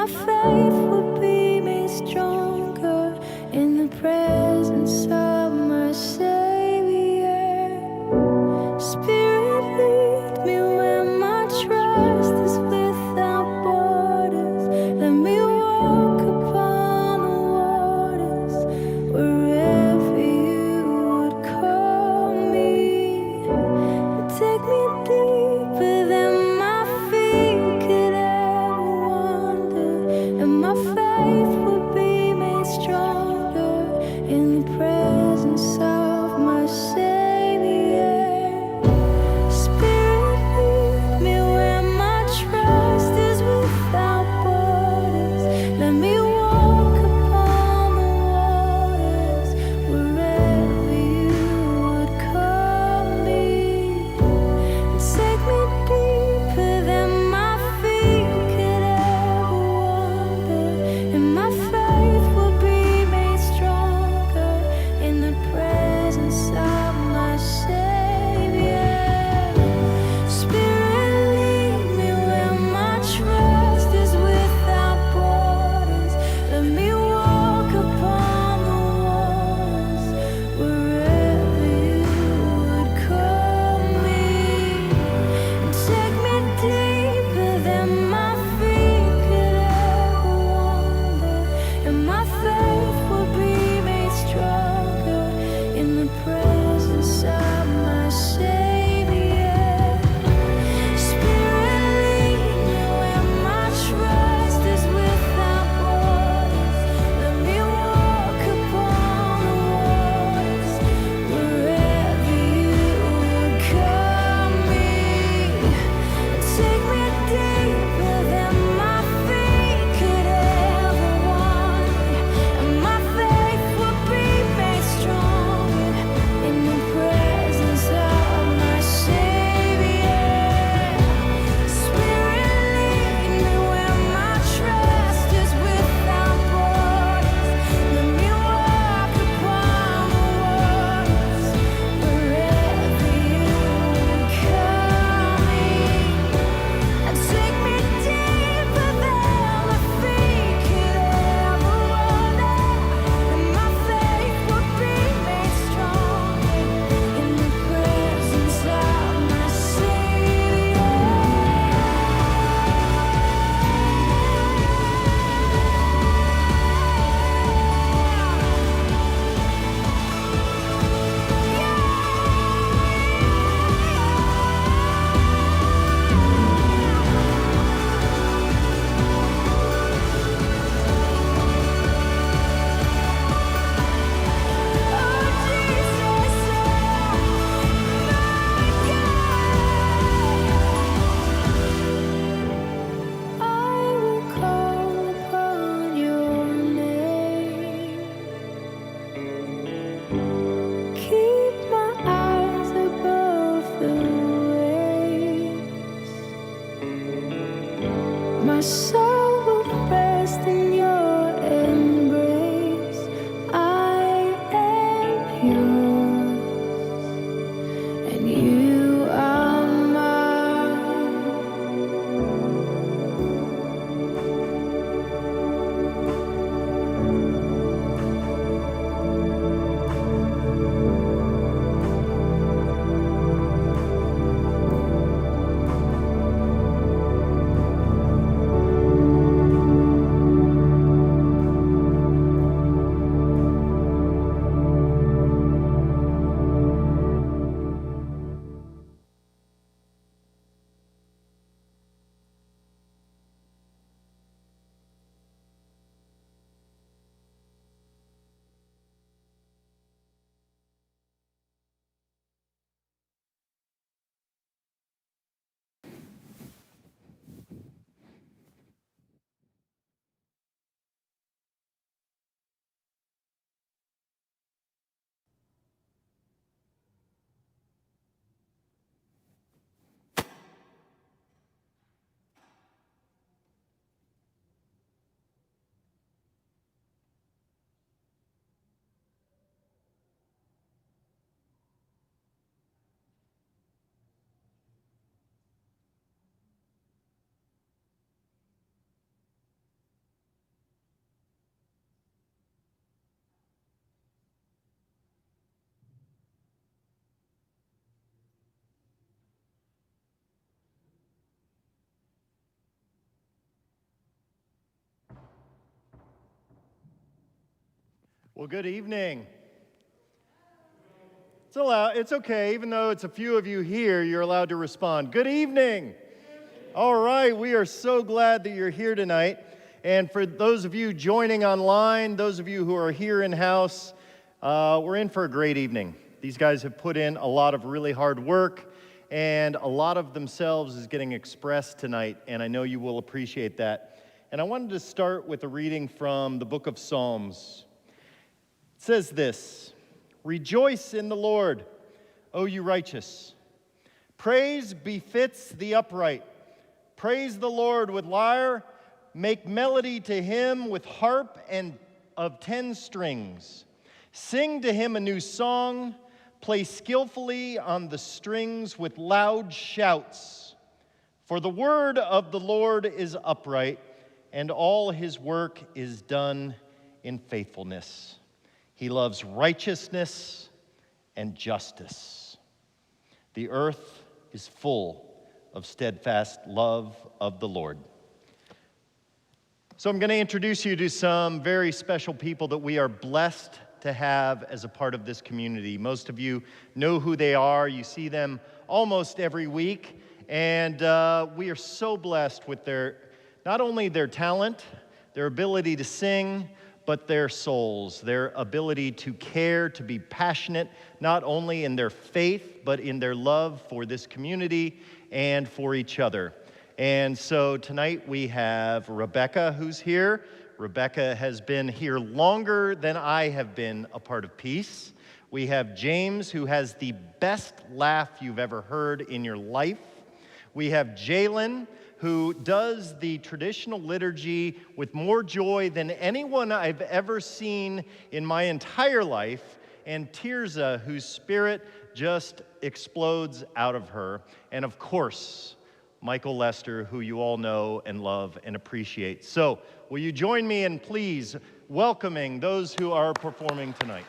my faith will be made stronger in the presence of my Savior. Spirit, lead me where my trust is without borders. Let me walk upon the waters wherever you would call me. Take me deeper than my feet could ever wander, and my faith will be Well, good evening. It's okay, even though it's a few of you here, you're allowed to respond. Good evening. All right, we are so glad that you're here tonight. And for those of you joining online, those of you who are here in-house, we're in for a great evening. These guys have put in a lot of really hard work, and a lot of themselves is getting expressed tonight, and I know you will appreciate that. And I wanted to start with a reading from the book of Psalms. It says this: "Rejoice in the Lord, O you righteous. Praise befits the upright. Praise the Lord with lyre. Make melody to him with harp and of 10 strings. Sing to him a new song. Play skillfully on the strings with loud shouts. For the word of the Lord is upright, and all his work is done in faithfulness. He loves righteousness and justice. The earth is full of steadfast love of the Lord." So I'm going to introduce you to some very special people that we are blessed to have as a part of this community. Most of you know who they are. You see them almost every week. And we are so blessed with not only their talent, their ability to sing, but their souls, their ability to care, to be passionate, not only in their faith, but in their love for this community and for each other. And so tonight we have Rebecca, who's here. Rebecca has been here longer than I have been a part of Peace. We have James, who has the best laugh you've ever heard in your life. We have Jalen, who does the traditional liturgy with more joy than anyone I've ever seen in my entire life, and Tirza, whose spirit just explodes out of her, and of course, Michael Lester, who you all know and love and appreciate. So, will you join me in please welcoming those who are performing tonight?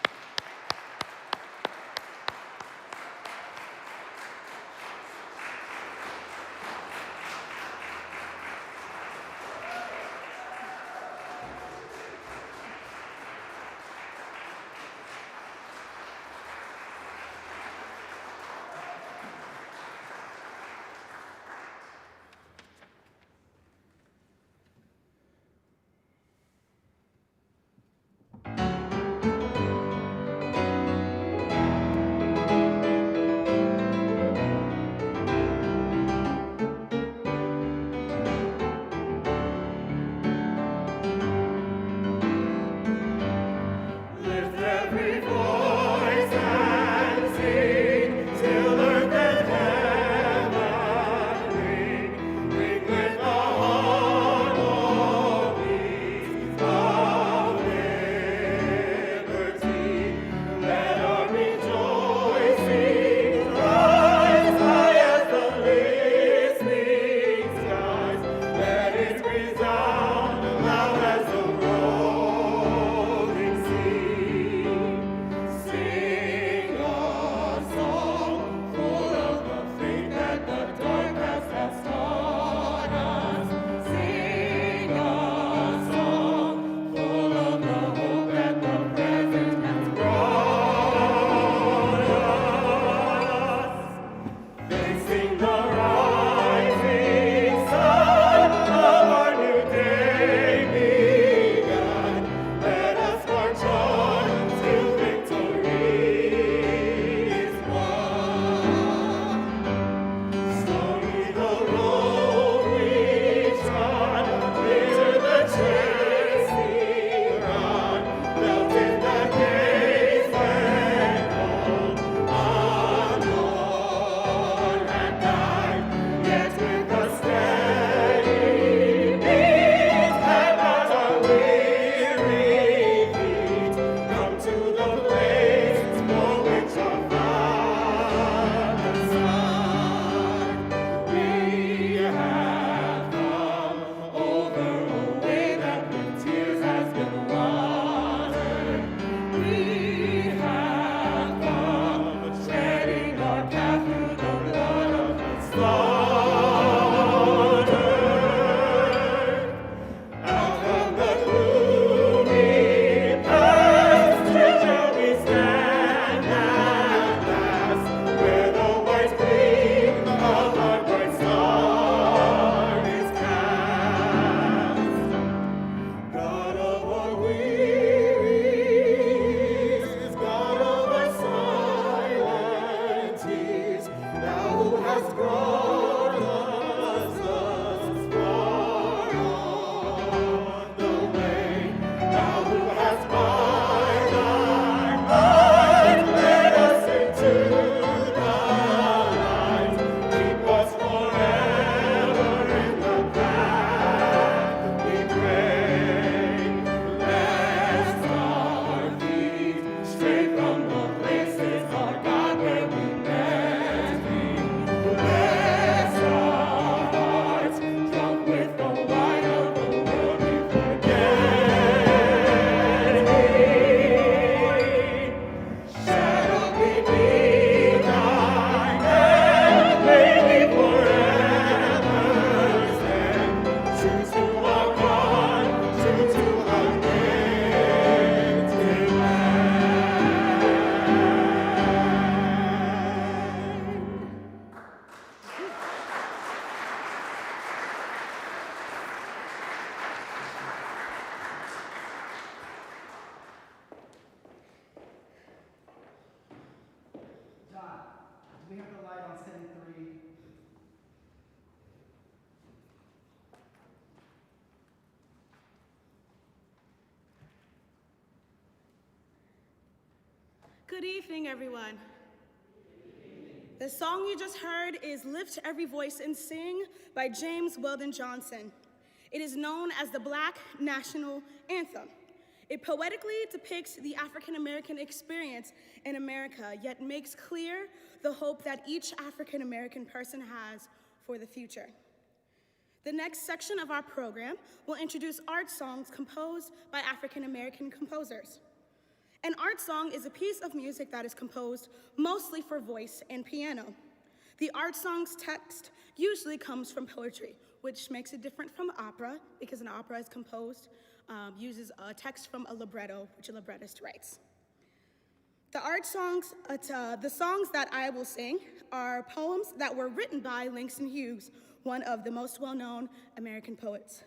Good evening, everyone. The song you just heard is Lift Every Voice and Sing by James Weldon Johnson. It is known as the Black National Anthem. It poetically depicts the African American experience in America, yet makes clear the hope that each African American person has for the future. The next section of our program will introduce art songs composed by African American composers. An art song is a piece of music that is composed mostly for voice and piano. The art song's text usually comes from poetry, which makes it different from opera, because an opera is composed, uses a text from a libretto, which a librettist writes. The songs that I will sing are poems that were written by Langston Hughes, one of the most well-known American poets.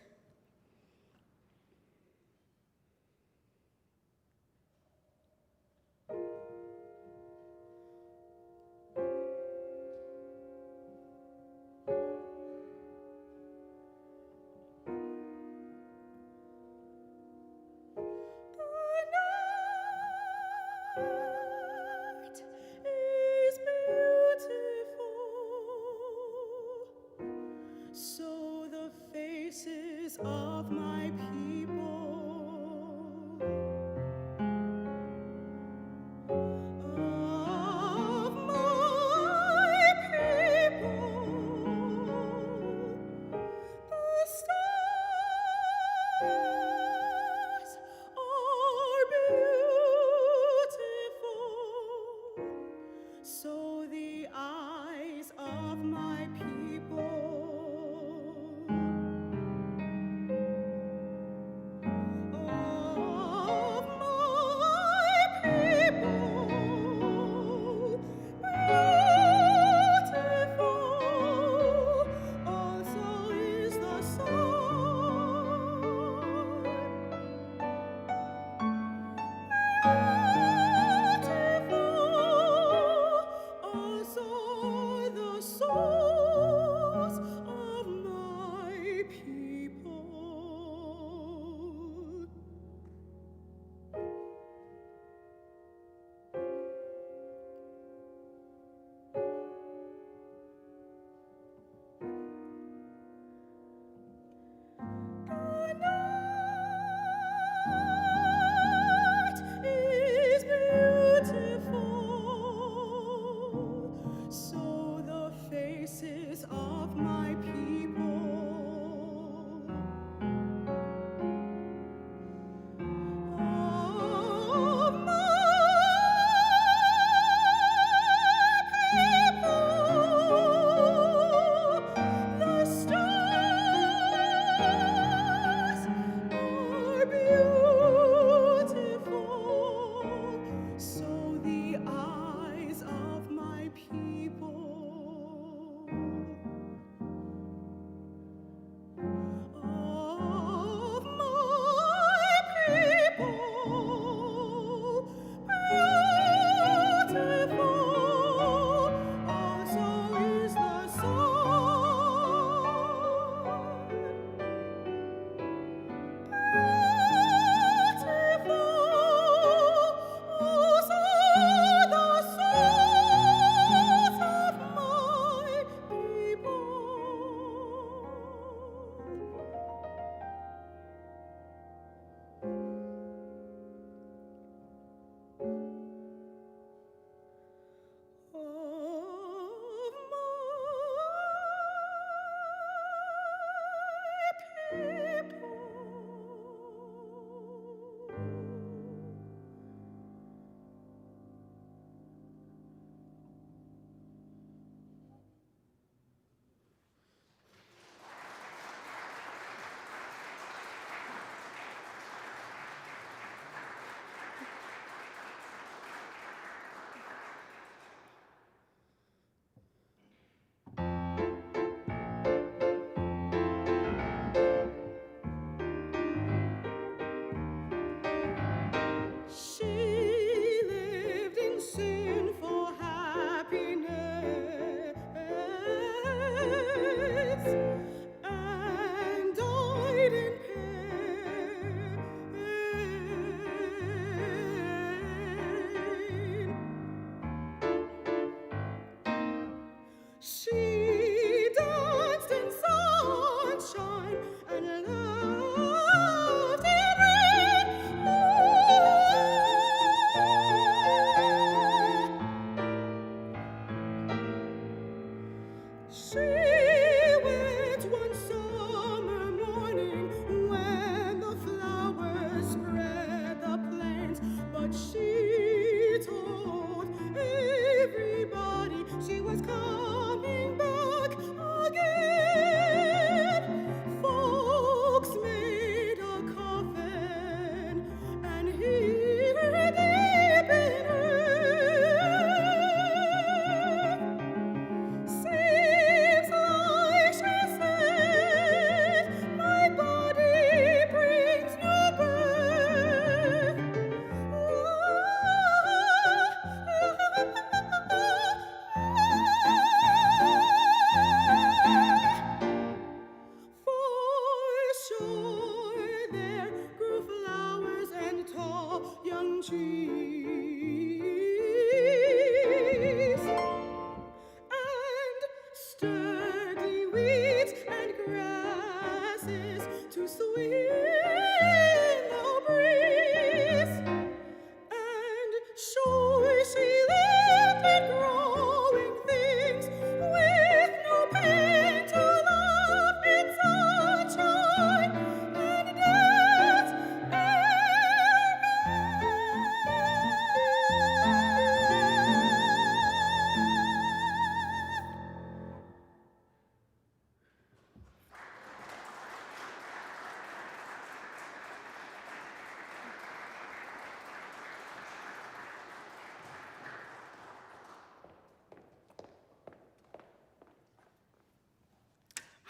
So the faces of my people, the stars are beautiful. So the eyes of my people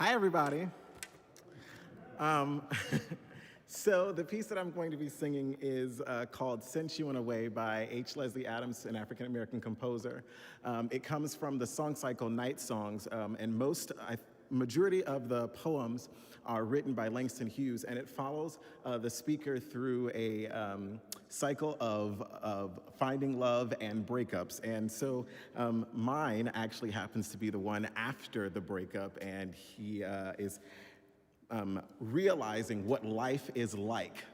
Hi, everybody. Um, so the piece that I'm going to be singing is called Sent You On a Way by H. Leslie Adams, an African-American composer. It comes from the song cycle Night Songs, and majority of the poems are written by Langston Hughes, and it follows the speaker through a cycle of finding love and breakups. And so mine actually happens to be the one after the breakup, and he is realizing what life is like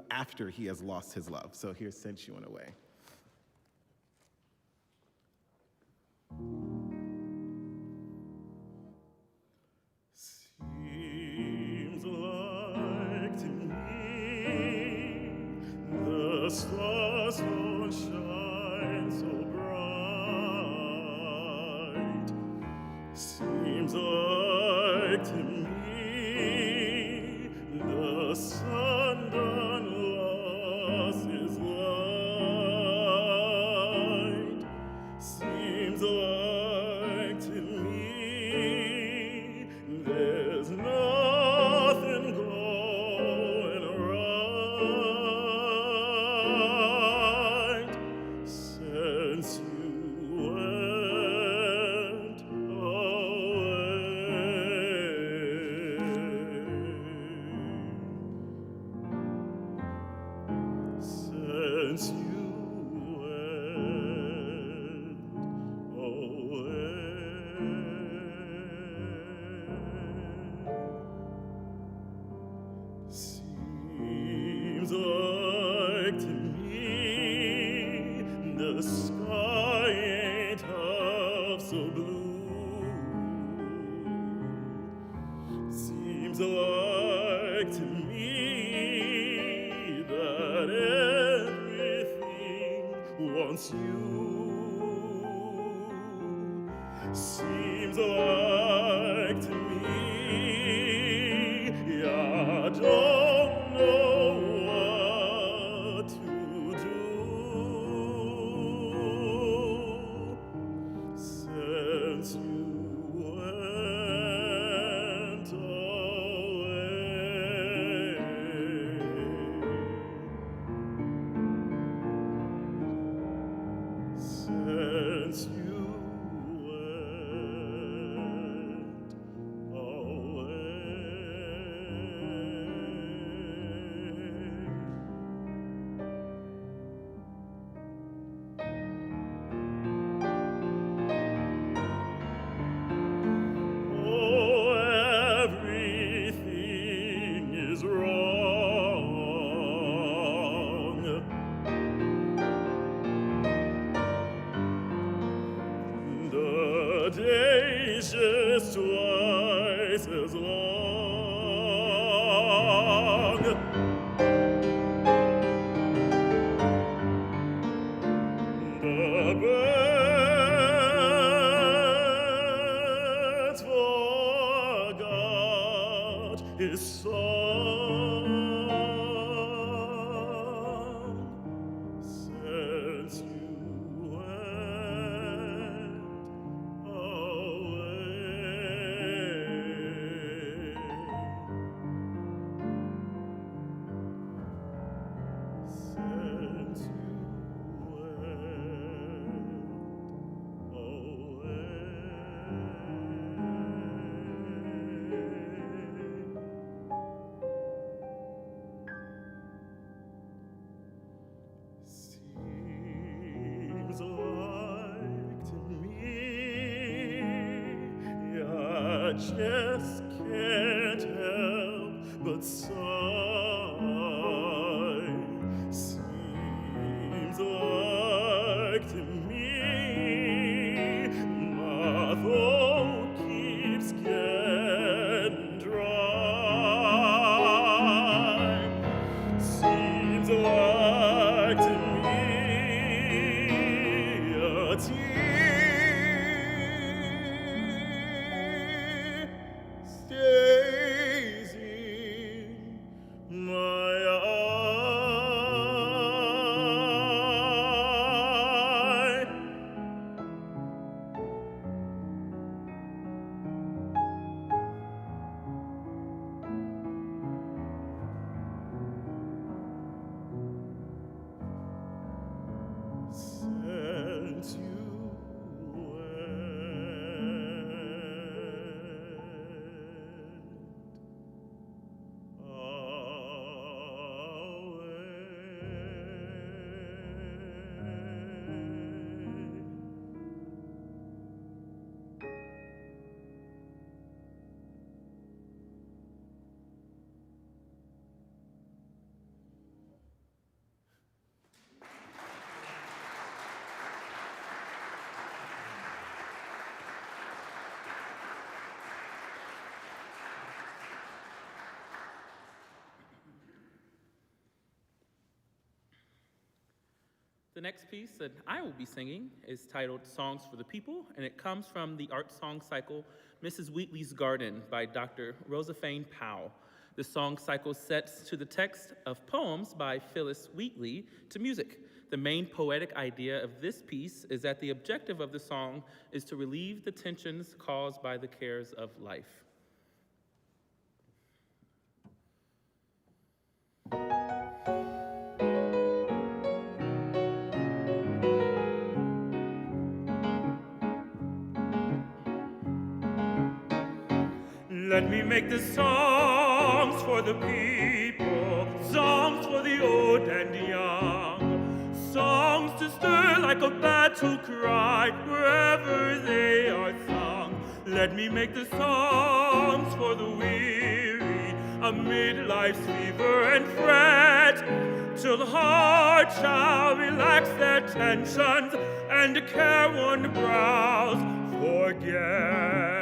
after he has lost his love. So here's Sent You On a Way. Seems like to me the stars don't shine so bright. Seems like to me the sun done lost his light. Seems like to me there's nothing going right since you went away. Since you seems like to me the sky ain't half so blue. Seems like to me that everything wants you. Seems like to me I don't know what to do since you went away. Since you the day's just twice as long. The birds forgot his song. Since you seems like to me I just can't help but sigh. Seems like to me my throat keeps getting dry. Seems like to me a tear stays in The next piece that I will be singing is titled Songs for the People, and it comes from the art song cycle Mrs. Wheatley's Garden by Dr. Rosaphane Powell. The song cycle sets to the text of poems by Phyllis Wheatley to music. The main poetic idea of this piece is that the objective of the song is to relieve the tensions caused by the cares of life. Let me make the songs for the people, songs for the old and young, songs to stir like a battle cry wherever they are sung. Let me make the songs for the weary amid life's fever and fret, till the heart shall relax their tensions and the careworn brows forget.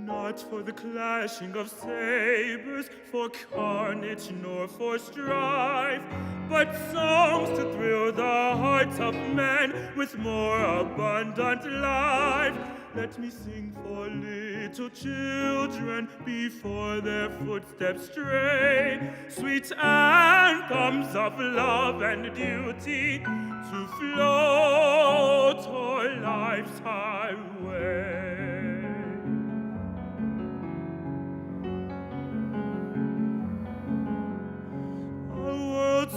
Not for the clashing of sabers, for carnage nor for strife, but songs to thrill the hearts of men with more abundant life. Let me sing for little children before their footsteps stray, sweet anthems of love and duty to float o'er life's highway.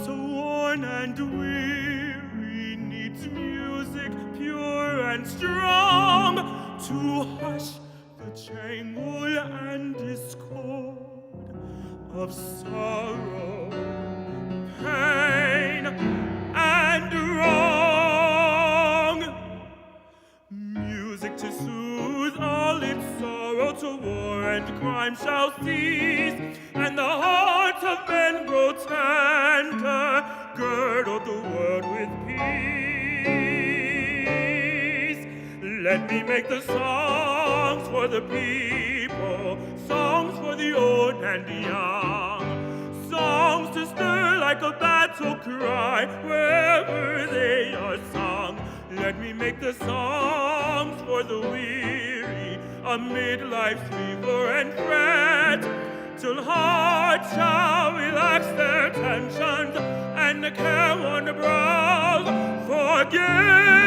So worn and weary needs music pure and strong to hush the jangle and discord of sorrow, pain, and wrong. Music to soothe all its sorrow, to war and crime shall cease, and the hearts of men grow tender, girdle the world with peace. Let me make the songs for the people, songs for the old and young, songs to stir like a battle cry wherever they are sung. Let me make the songs for the weary amid life's fever and fret, till hearts shall relax their tensions and the careworn brows forget.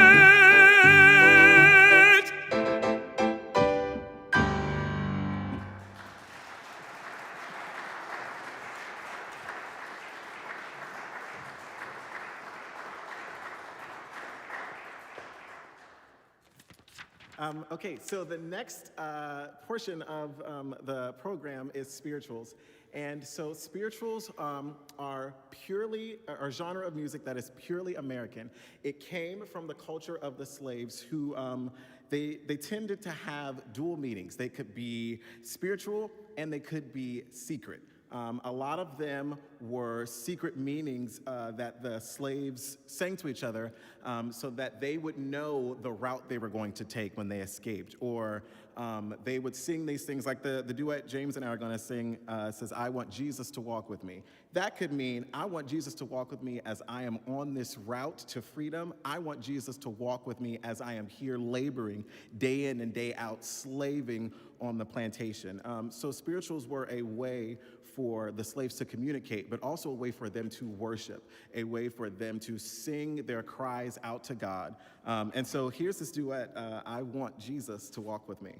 Okay, so the next portion of the program is spirituals. And so spirituals are a genre of music that is purely American. It came from the culture of the slaves who they tended to have dual meanings. They could be spiritual and they could be secret. A lot of them were secret meanings that the slaves sang to each other so that they would know the route they were going to take when they escaped. Or they would sing these things like the duet James and I are going to sing says, "I want Jesus to walk with me." That could mean, I want Jesus to walk with me as I am on this route to freedom. I want Jesus to walk with me as I am here laboring day in and day out, slaving on the plantation. So spirituals were a way for the slaves to communicate, but also a way for them to worship, a way for them to sing their cries out to God. And so here's this duet, "I Want Jesus to Walk With Me."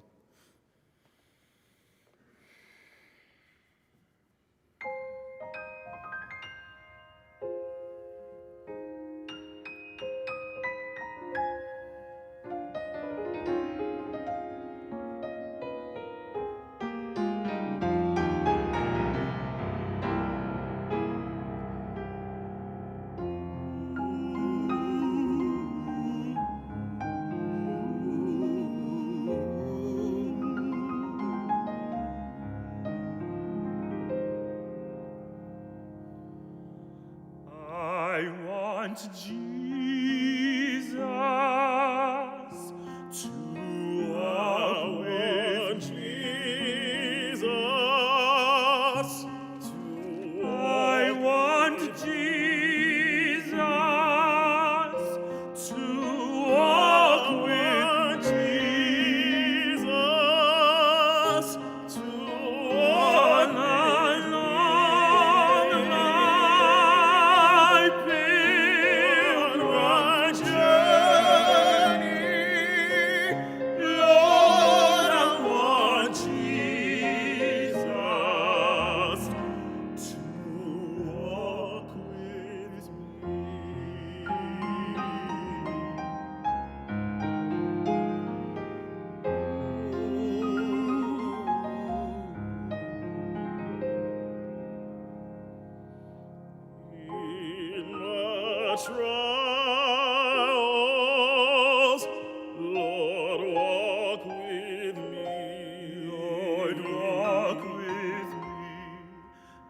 I want Jesus to walk with Jesus. I the trials. Lord, walk with me. Lord, walk with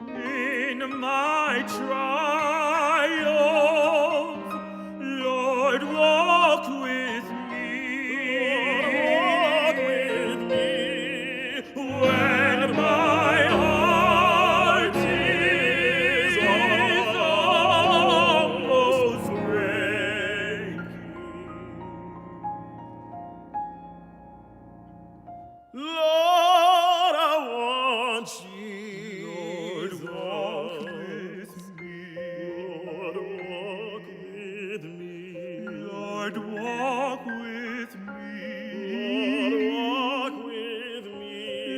me in my trials. Lord, walk with me. Lord, walk with me when my heart is almost breaking. Lord, I want Jesus. Lord, walk with me. Lord, walk with me. Lord, walk with me.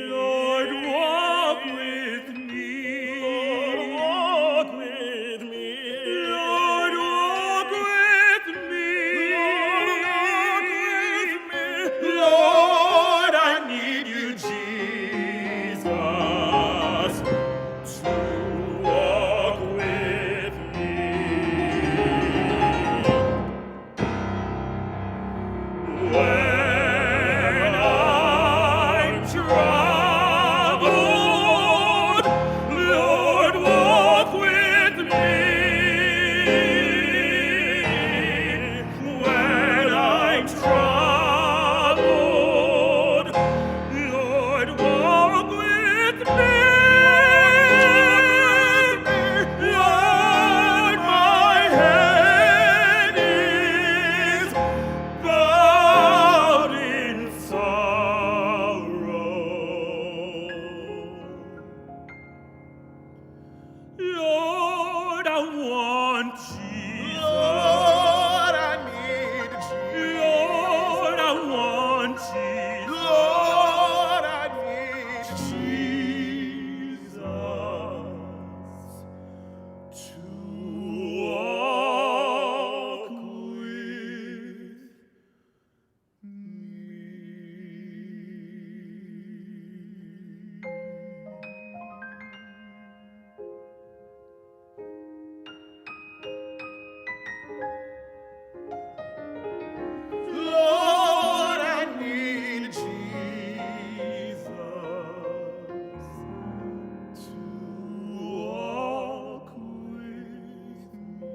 Lord, walk with me. Lord, walk with me. Lord, walk with me. Lord, walk with me. Lord, I need you, Jesus, to walk with me. When I'm troubled, Lord, walk with me. When I'm troubled, Lord, walk with me. Lord, my head is bowed in sorrow. Lord, I want Jesus. Lord, I need Jesus. Lord, I want Jesus. Lord, I need Jesus to walk with Lord, I need Jesus to walk with me.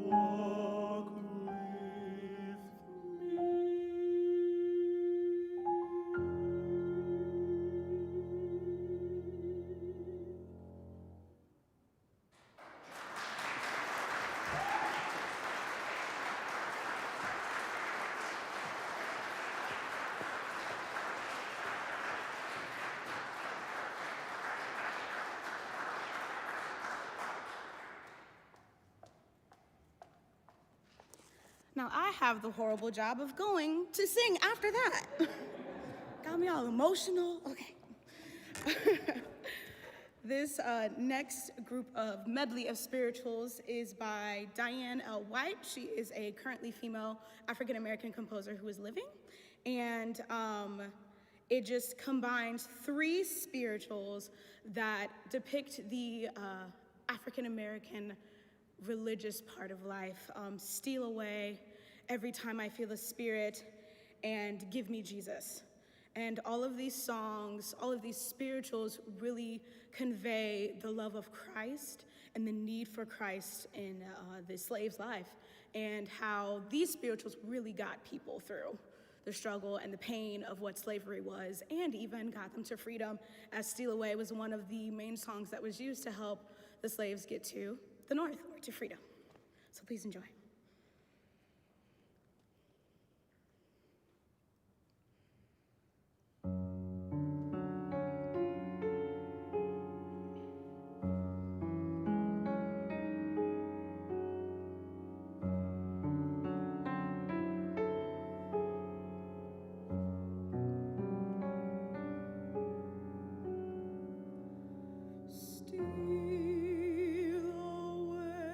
Walk with me. Now, I have the horrible job of going to sing after that. Got me all emotional. Okay. This next group of medley of spirituals is by Diane L. White. She is a currently female African-American composer who is living. And it just combines 3 spirituals that depict the African-American religious part of life. Steal Away, Every Time I Feel the Spirit, and Give Me Jesus. And all of these songs, all of these spirituals really convey the love of Christ and the need for Christ in the slave's life, and how these spirituals really got people through the struggle and the pain of what slavery was, and even got them to freedom, as Steal Away was one of the main songs that was used to help the slaves get to the North, or to freedom. So please enjoy. Steal away,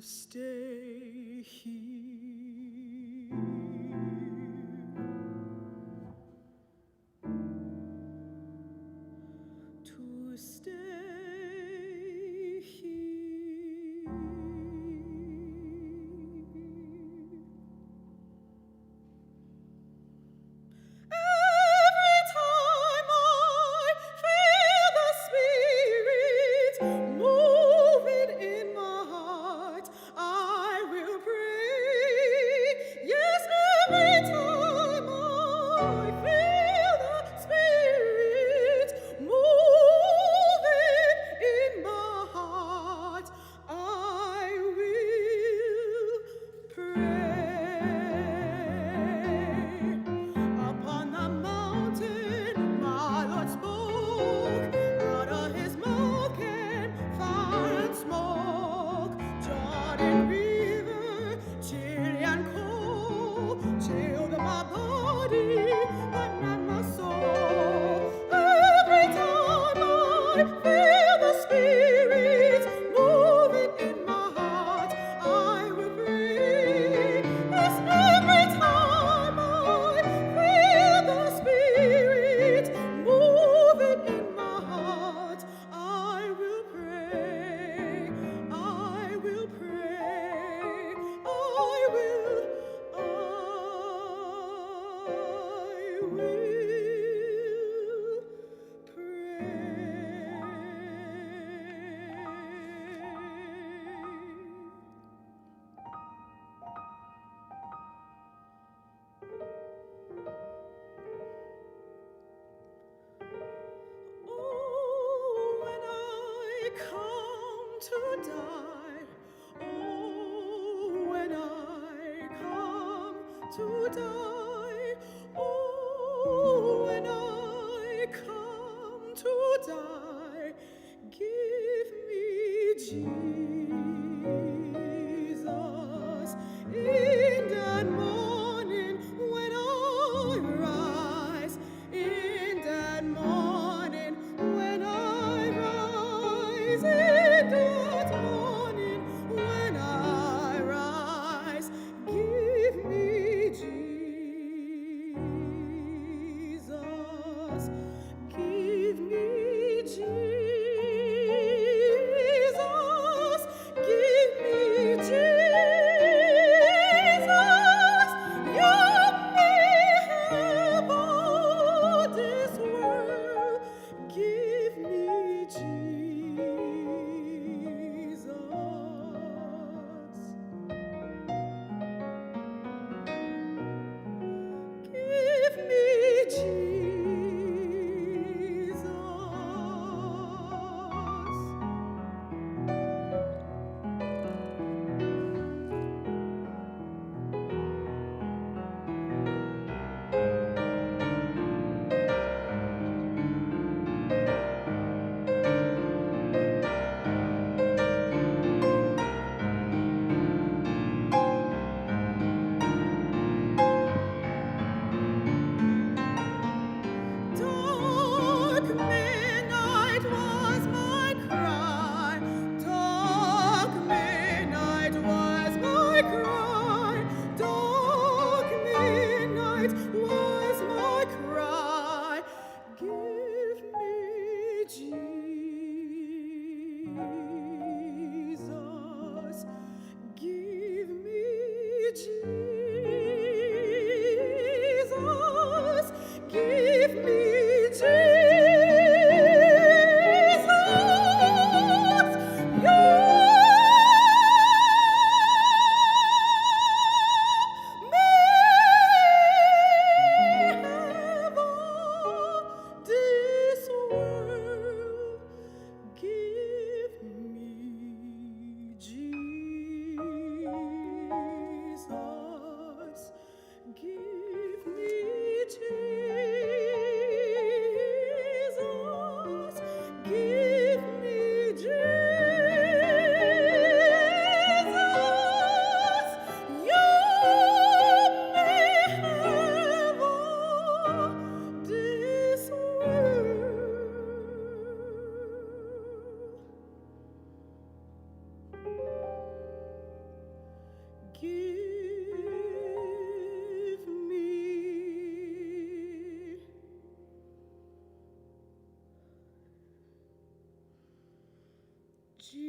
stay here. To stay here. Every time I feel the Spirit moving in my heart, I will pray. Yes, every time I feel the Spirit moving in my heart, I will pray. Upon the mountain, my Lord spoke. Out of his mouth came fire and smoke. Jordan River, chilly and cold, chilled my body, but not my soul. Every time I feel the Spirit moving in my heart, I will pray. Yes, every time I feel the Spirit moving in my heart, I will pray. I will pray. I will Oh, when I come to die, oh, when I come to die, oh, when I come to die, give me Jesus in that morning when I rise, in that morning when I rise, in that morning when I rise, give me Jesus, give me Jesus Jesus, give me Jesus. This world, give me Jesus, give me Jesus, give me Jesus. You may have all this world. Give me Jesus.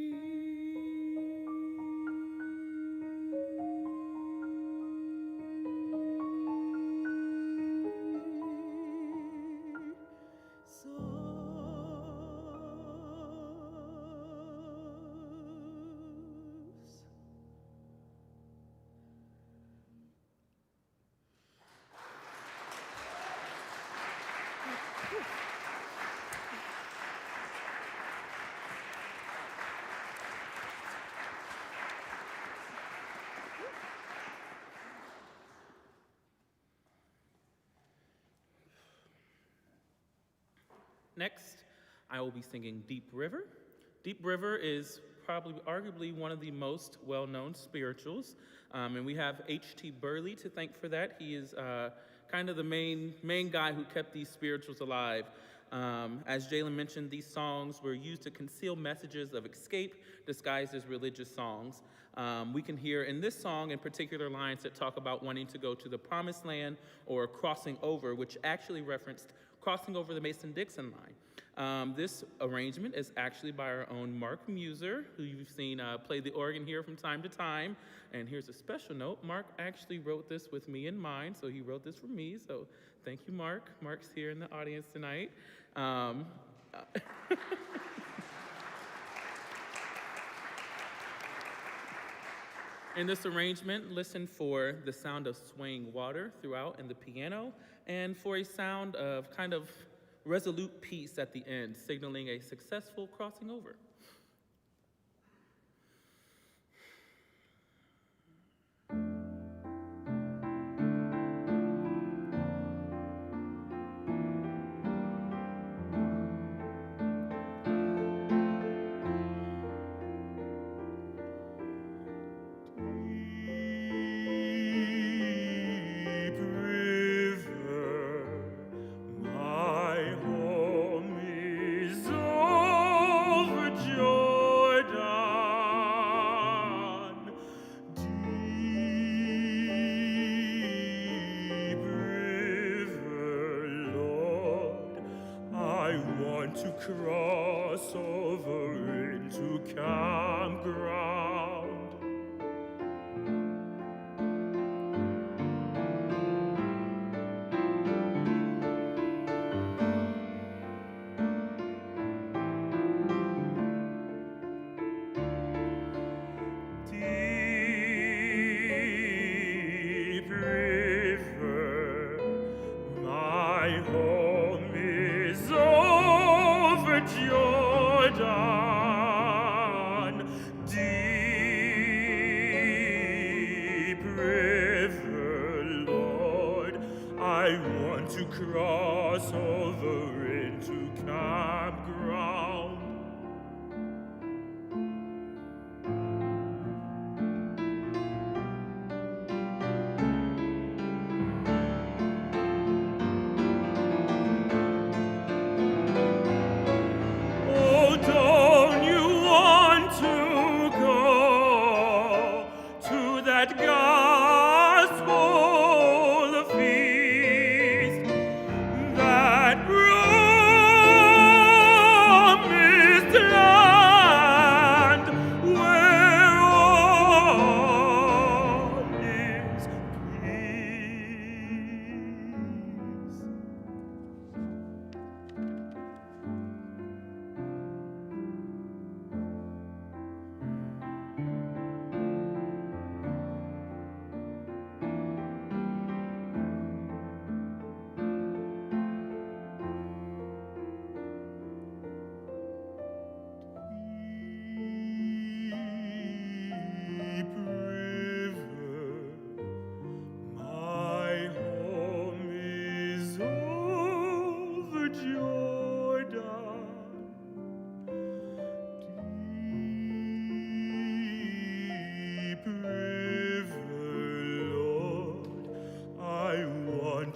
Next, I will be singing Deep River. Deep River is probably arguably one of the most well-known spirituals, and we have H.T. Burley to thank for that. He is kind of the main guy who kept these spirituals alive. As Jalen mentioned, these songs were used to conceal messages of escape disguised as religious songs. We can hear in this song in particular lines that talk about wanting to go to the promised land or crossing over, which actually referenced crossing over the Mason-Dixon line. This arrangement is actually by our own Mark Muser, who you've seen play the organ here from time to time. And here's a special note. Mark actually wrote this with me in mind, so he wrote this for me. So thank you, Mark. Mark's here in the audience tonight. In this arrangement, listen for the sound of swaying water throughout in the piano, and for a sound of kind of resolute peace at the end, signaling a successful crossing over. Cross over into campground. Deep river, my home is over Jordan. Deep river, Lord, I want to cross over into campground. Oh, don't you want to go to that gospel feast, that promised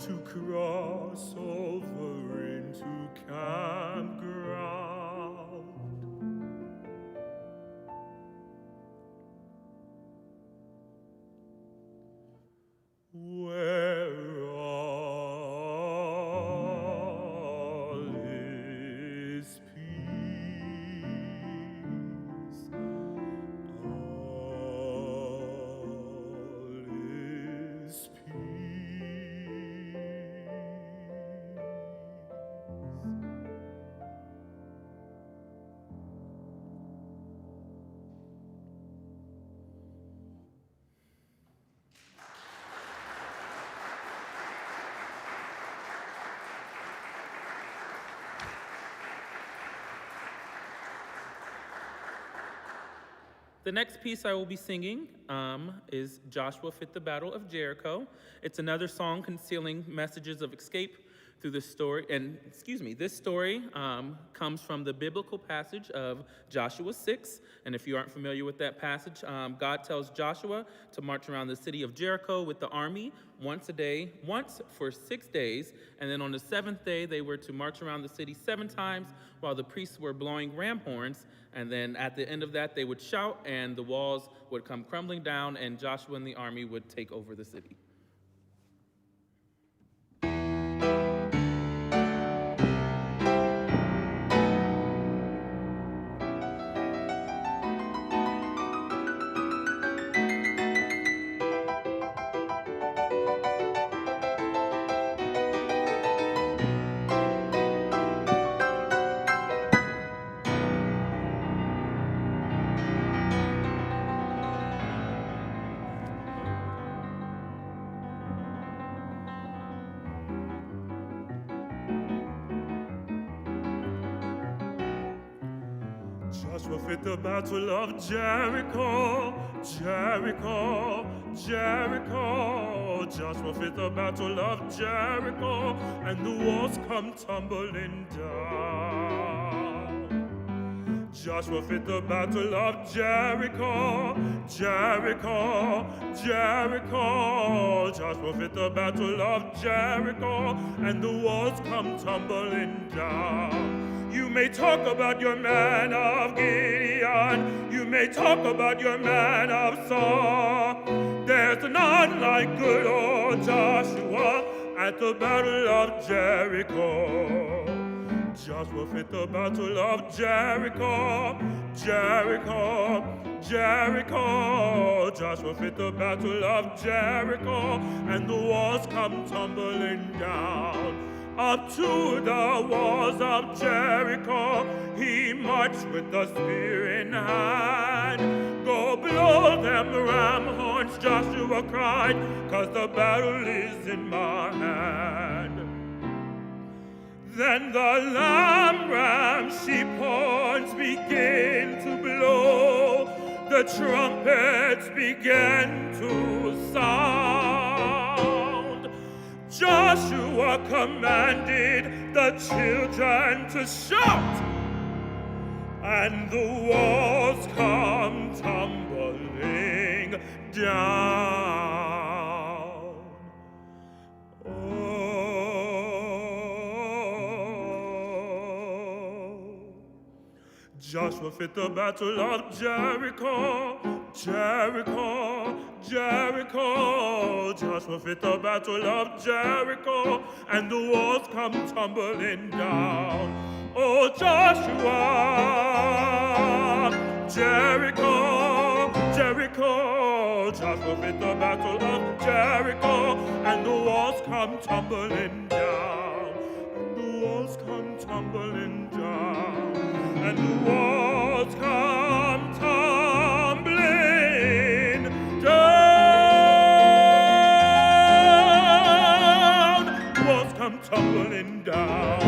to cross over into campground. Where all is peace, all is peace. The next piece I will be singing is Joshua Fit the Battle of Jericho. It's another song concealing messages of escape through the story. And this story comes from the biblical passage of Joshua 6. And if you aren't familiar with that passage, God tells Joshua to march around the city of Jericho with the army once for 6 days. And then on the seventh day, they were to march around the city 7 times while the priests were blowing ram horns. And then at the end of that, they would shout, and the walls would come crumbling down, and Joshua and the army would take over the city. Joshua fit the battle of Jericho, Jericho, Jericho. Joshua fit the battle of Jericho, and the walls come tumbling down. Joshua fit the battle of Jericho, Jericho, Jericho. Joshua fit the battle of Jericho, and the walls come tumbling down. You may talk about your man of Gideon, you may talk about your man of Saul. There's none like good old Joshua at the battle of Jericho. Joshua fit the battle of Jericho, Jericho, Jericho. Joshua fit the battle of Jericho, and the walls come tumbling down. Up to the walls of Jericho, he marched with the spear in hand. Go blow them ram horns, Joshua cried, 'cause the battle is in my hand. Then the lamb sheep horns begin to blow, the trumpets began to sound. Joshua commanded the children to shout, and the walls come tumbling down. Joshua fit the battle of Jericho, Jericho, Jericho. Joshua fit the battle of Jericho, and the walls come tumbling down. Oh, Joshua, Jericho, Jericho. Joshua fit the battle of Jericho, and the walls come tumbling down. And the walls come tumbling down. And the walls come tumbling down. Walls come tumbling down.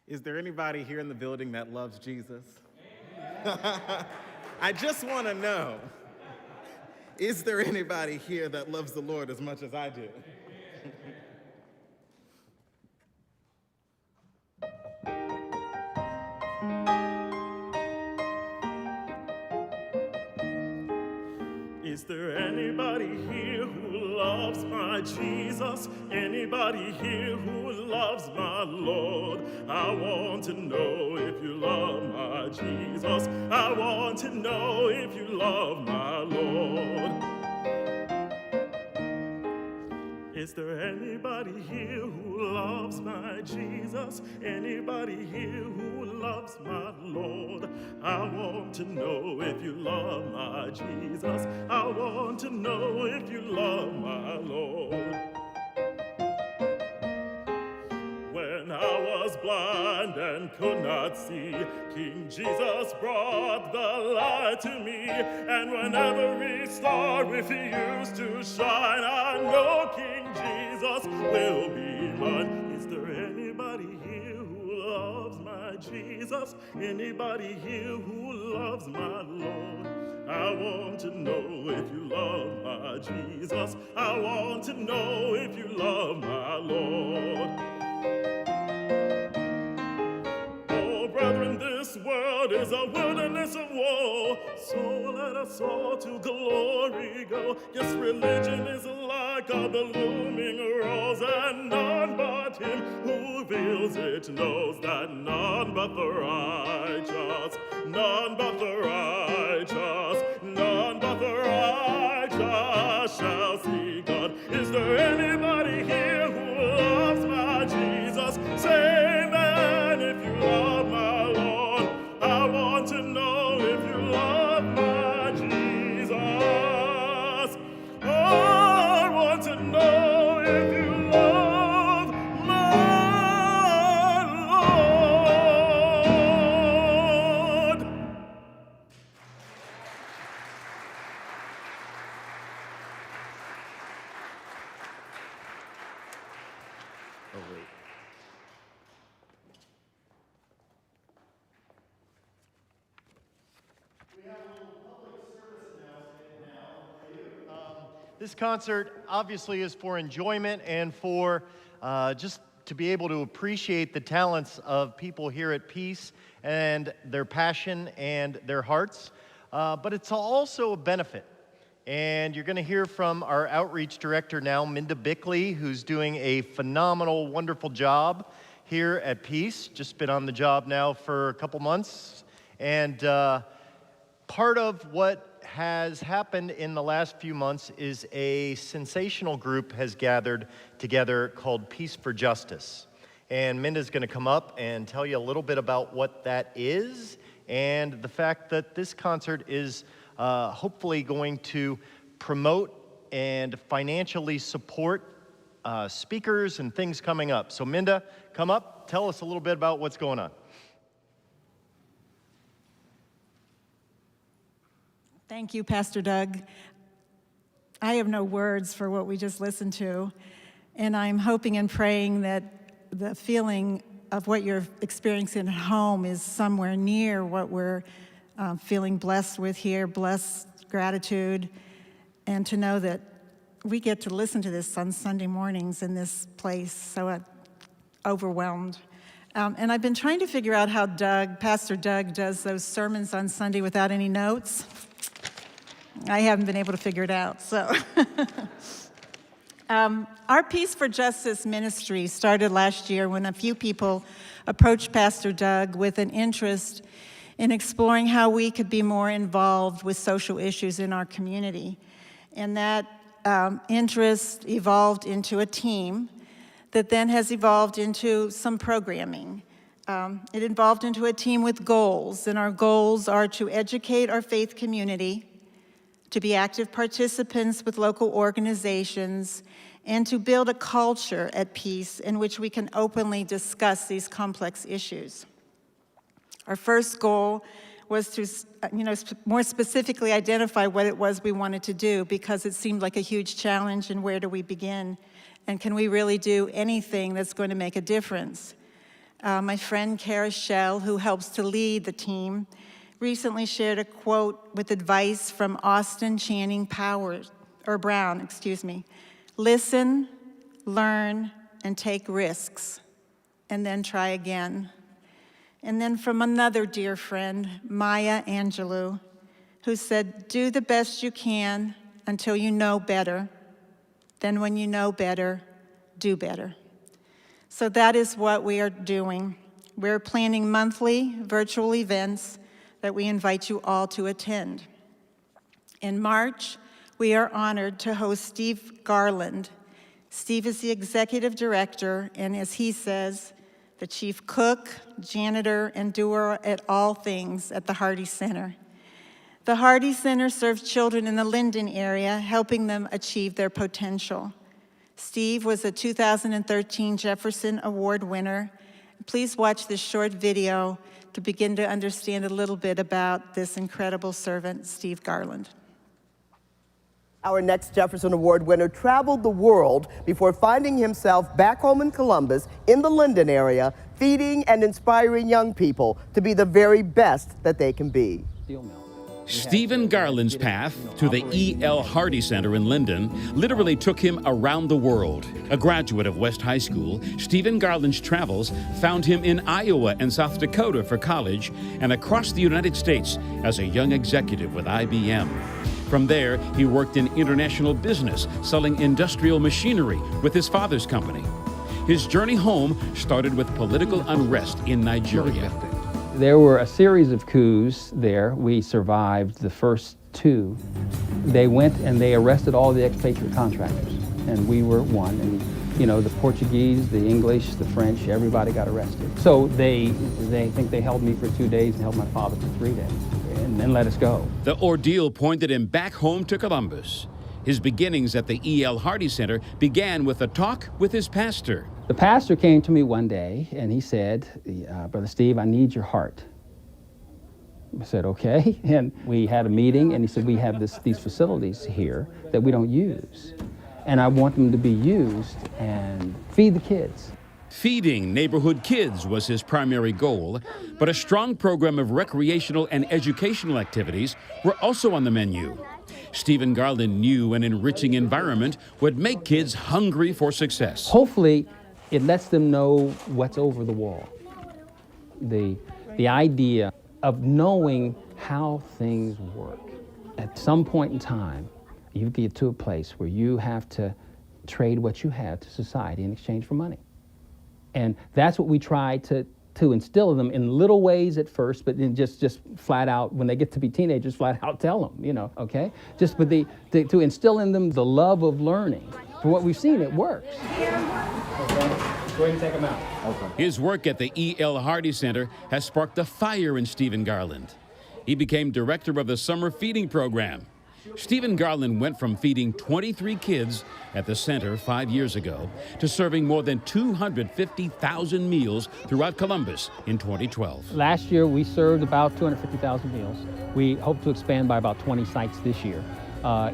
Is there anybody here in the building that loves Jesus? I just want to know, is there anybody here that loves the Lord as much as I do? anybody here who loves my Jesus? Anybody here who loves my Lord? I want to know if you love my Jesus. I want to know if you love my Lord. Is there anybody here who loves my Jesus? Anybody here who loves my Lord? I want to know if you love my Jesus. I want to know if you love my Lord. When I was blind and could not see, King Jesus brought the light to me. And when every star refused to shine, I know King Jesus will be mine. Is there anybody here who loves my Jesus? Anybody here who loves my Lord? I want to know if you love my Jesus. I want to know if you love my Lord. Oh, brethren, this world is a wilderness of woe, so let us all to glory go. Yes, religion is like a blooming rose, and none but him who veils it knows that none but the righteous, none but the righteous, none but the righteous shall see God. Is there anybody here who loves my Jesus? Say amen if you love my Lord. I want to know if you love my Jesus. I want to know if you love my Lord. Oh, wait. This concert obviously is for enjoyment and for just to be able to appreciate the talents of people here at Peace and their passion and their hearts. But it's also a benefit. And you're going to hear from our outreach director now, Minda Bickley, who's doing a phenomenal, wonderful job here at Peace. Just been on the job now for a couple months. And part of what has happened in the last few months is a sensational group has gathered together called Peace for Justice. And Minda's going to come up and tell you a little bit about what that is and the fact that this concert is hopefully going to promote and financially support speakers and things coming up. So Minda, come up, tell us a little bit about what's going on. Thank you, Pastor Doug. I have no words for what we just listened to, and I'm hoping and praying that the feeling of what you're experiencing at home is somewhere near what we're feeling blessed with here, blessed, gratitude, and to know that we get to listen to this on Sunday mornings in this place, so overwhelmed. And I've been trying to figure out how Pastor Doug does those sermons on Sunday without any notes. I haven't been able to figure it out, so. Our Peace for Justice ministry started last year when a few people approached Pastor Doug with an interest in exploring how we could be more involved with social issues in our community. And that interest evolved into a team that then has evolved into some programming. It evolved into a team with goals, and our goals are to educate our faith community, to be active participants with local organizations, and to build a culture at Peace in which we can openly discuss these complex issues. Our first goal was to, more specifically identify what it was we wanted to do, because it seemed like a huge challenge, and where do we begin? And can we really do anything that's going to make a difference? My friend Kara Schell, who helps to lead the team, recently shared a quote with advice from Austin Channing Brown. Listen, learn, and take risks, and then try again. And then from another dear friend, Maya Angelou, who said, do the best you can, until you know better. Then when you know better, do better. So that is what we are doing. We're planning monthly virtual events that we invite you all to attend. In March, we are honored to host Steve Garland. Steve is the executive director, and as he says, the chief cook, janitor, and doer at all things at the Hardy Center. The Hardy Center serves children in the Linden area, helping them achieve their potential. Steve was a 2013 Jefferson Award winner. Please watch this short video to begin to understand a little bit about this incredible servant, Steve Garland. Our next Jefferson Award winner traveled the world before finding himself back home in Columbus, in the Linden area, feeding and inspiring young people to be the very best that they can be. Stephen Garland's path to the E.L. Hardy Center in Linden literally took him around the world. A graduate of West High School, Stephen Garland's travels found him in Iowa and South Dakota for college and across the United States as a young executive with IBM. From there, he worked in international business, selling industrial machinery with his father's company. His journey home started with political unrest in Nigeria. There were a series of coups there. We survived the first two. They went and they arrested all the expatriate contractors, and we were one. And you know, the Portuguese, the English, the French, everybody got arrested. So they think they held me for 2 days and held my father for 3 days, and then let us go. The ordeal pointed him back home to Columbus. His beginnings at the E.L. Hardy Center began with a talk with his pastor. The pastor came to me one day and he said, Brother Steve, I need your heart. I said, okay. And we had a meeting and he said, we have these facilities here that we don't use. And I want them to be used and feed the kids. Feeding neighborhood kids was his primary goal, but a strong program of recreational and educational activities were also on the menu. Stephen Garland knew an enriching environment would make kids hungry for success. Hopefully, it lets them know what's over the wall. The idea of knowing how things work. At some point in time, you get to a place where you have to trade what you have to society in exchange for money. And that's what we try to instill in them in little ways at first, but then just flat out, when they get to be teenagers, flat out tell them, you know, okay? Just but to instill in them the love of learning. From what we've seen, it works. Okay. Go ahead and take them out. Okay. His work at the E.L. Hardy Center has sparked a fire in Stephen Garland. He became director of the summer feeding program. Stephen Garland went from feeding 23 kids at the center 5 years ago to serving more than 250,000 meals throughout Columbus in 2012. Last year, we served about 250,000 meals. We hope to expand by about 20 sites this year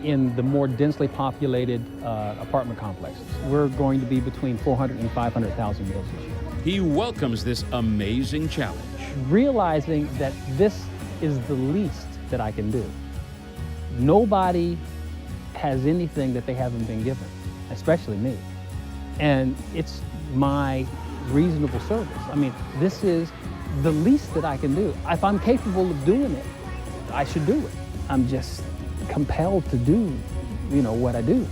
in the more densely populated apartment complexes. We're going to be between 400 and 500,000 meals this year. He welcomes this amazing challenge. Realizing that this is the least that I can do. Nobody has anything that they haven't been given, especially me. And it's my reasonable service. I mean, this is the least that I can do. If I'm capable of doing it, I should do it. I'm just compelled to do, you know, what I do.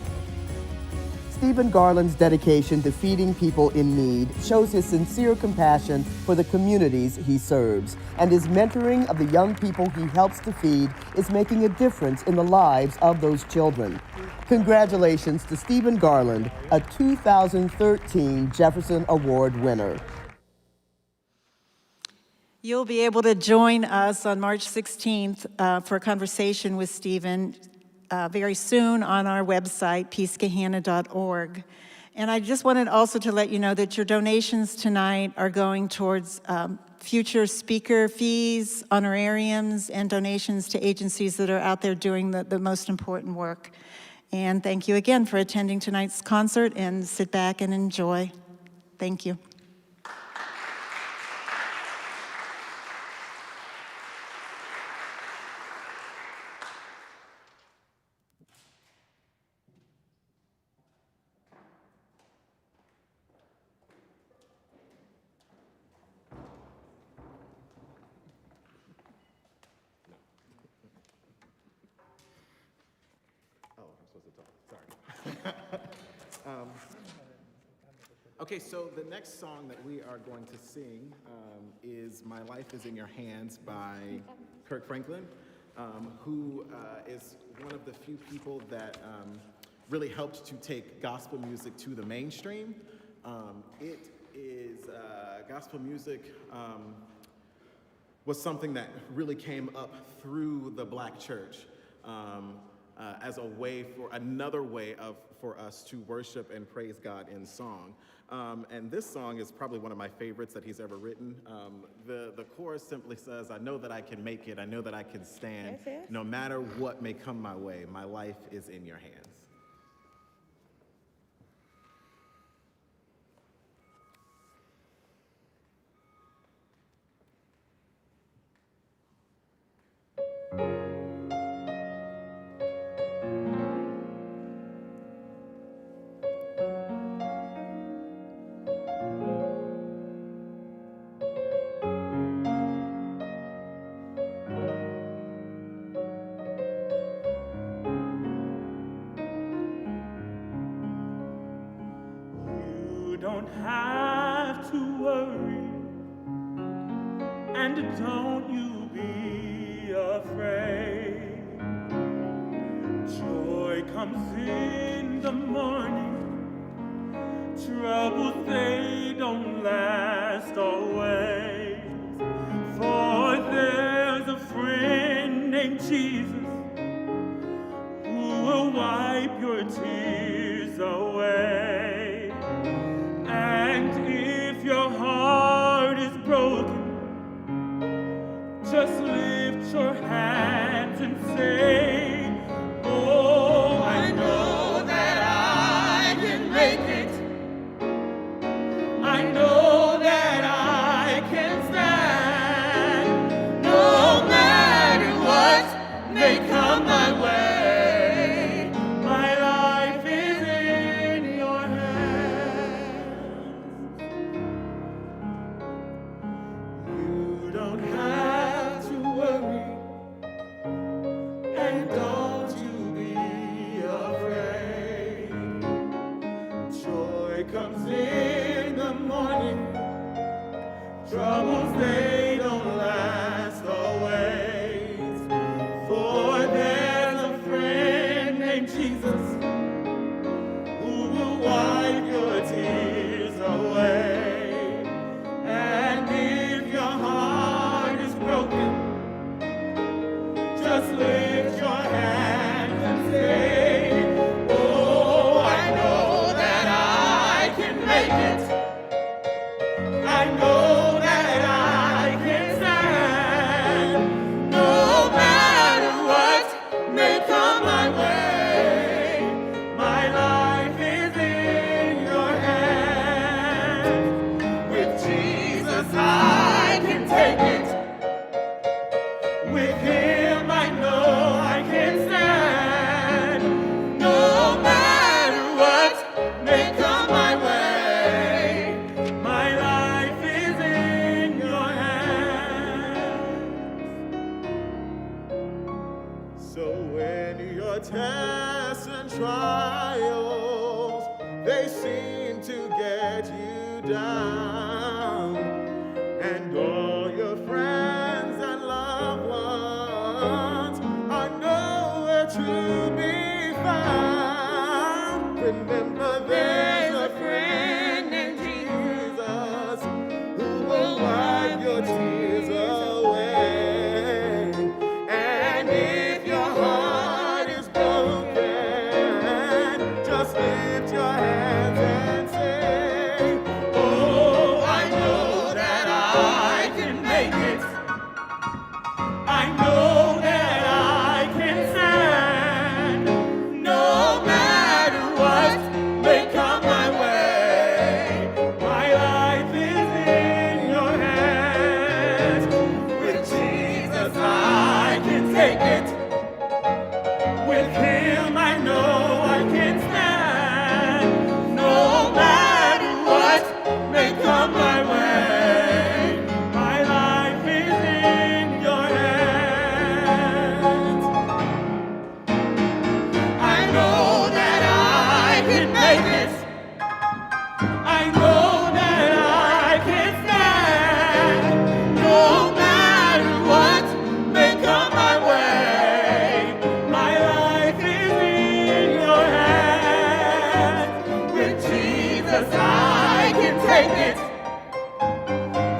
Stephen Garland's dedication to feeding people in need shows his sincere compassion for the communities he serves, and his mentoring of the young people he helps to feed is making a difference in the lives of those children. Congratulations to Stephen Garland, a 2013 Jefferson Award winner. You'll be able to join us on March 16th for a conversation with Stephen very soon on our website, peacegahanna.org. And I just wanted also to let you know that your donations tonight are going towards future speaker fees, honorariums, and donations to agencies that are out there doing the most important work. And thank you again for attending tonight's concert, and sit back and enjoy. Thank you. Okay, so the next song that we are going to sing is My Life is in Your Hands by Kirk Franklin, who is one of the few people that really helped to take gospel music to the mainstream. It is, gospel music was something that really came up through the Black church as a way another way for us to worship and praise God in song. And this song is probably one of my favorites that he's ever written. The chorus simply says, I know that I can make it, I know that I can stand, no matter what may come my way, my life is in your hands. Don't have to worry, and don't you be afraid. Joy comes in the morning, troubles they don't last always. For there's a friend named Jesus who will wipe your tears away. And if your heart is broken, just lift your hands and say, oh, I know that I can make it. I know that I can stand, no matter what may come my way. My life is in your hands. You don't have to worry, and don't you be afraid. Joy comes in the morning, troubles they don't last always. For there's a friend named Jesus who will wipe your tears away. And if your heart is broken, just lift your hands and say, oh, I know that I can make it. I know that I can stand, no matter what may come my way. My life is in your hands. With Jesus I can take it. With him I know I can stand, no matter what may come my way. My life is in your hands. So when your tests and trials, they seem to get you down, and all your friends and loved ones are nowhere to be found, remember there's a friend named Jesus who will wipe your tears away. And if your heart is broken, just lift your hands and say, oh, I know make it.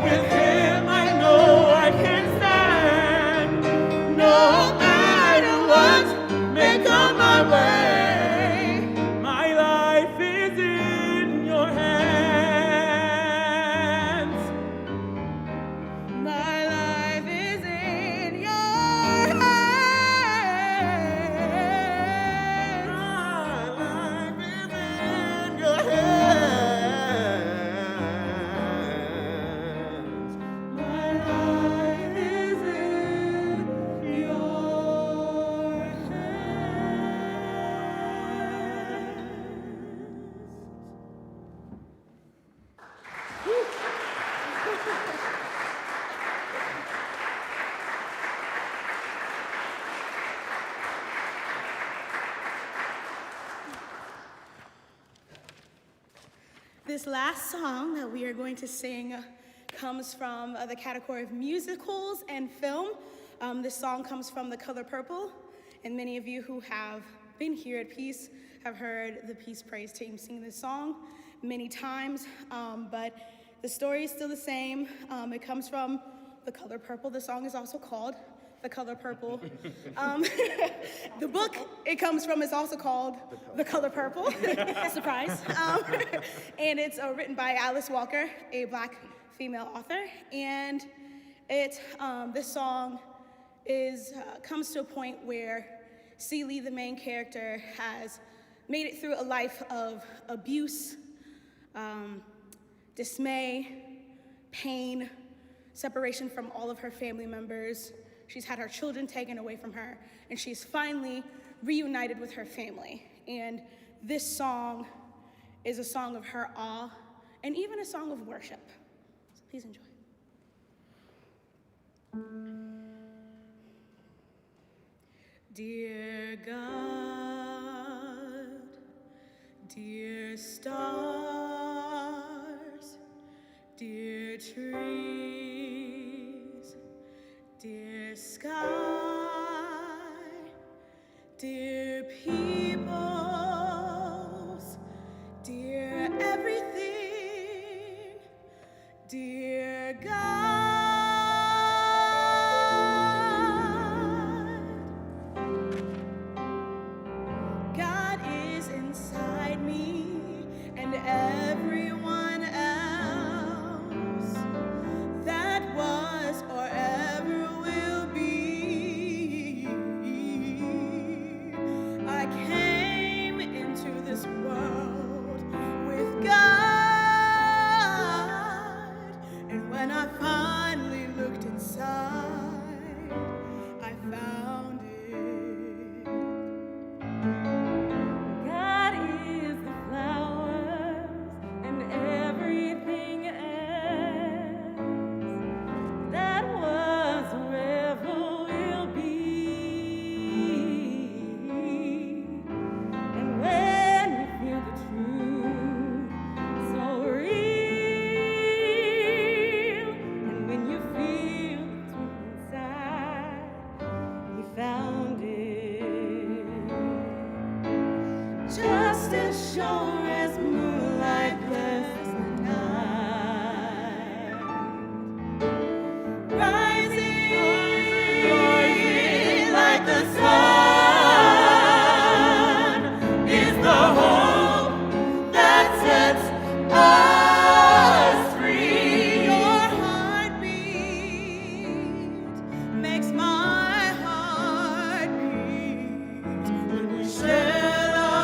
With him I know I can stand. No matter what may come my way, my life is in your hands. My life is in your hands. My life is in your hands. My life is in your This last song that we are going to sing comes from the category of musicals and film. This song comes from The Color Purple, and many of you who have been here at Peace have heard the Peace Praise team sing this song many times, but the story is still the same. It comes from The Color Purple. The song is also called The Color Purple. The book it comes from is also called The Color Purple. Surprise. And it's written by Alice Walker, a Black female author. And this song comes to a point where Celie, the main character, has made it through a life of abuse, dismay, pain, separation from all of her family members. She's had her children taken away from her, and she's finally reunited with her family. And this song is a song of her awe and even a song of worship. So please enjoy. Dear God, dear stars, dear trees, dear sky, dear peoples, dear everything, dear God. God is inside me and everyone else that was or ever will be. I came into this world with God, and when I finally looked inside, I found it. God is the flowers and everything else that was or ever will be. And when you feel the truth so real, and when you feel the truth inside, you found it. Just as sure as moonlight bless the night, rising like the sun is the hope that sets us free. Your heartbeat makes my heart beat when we share love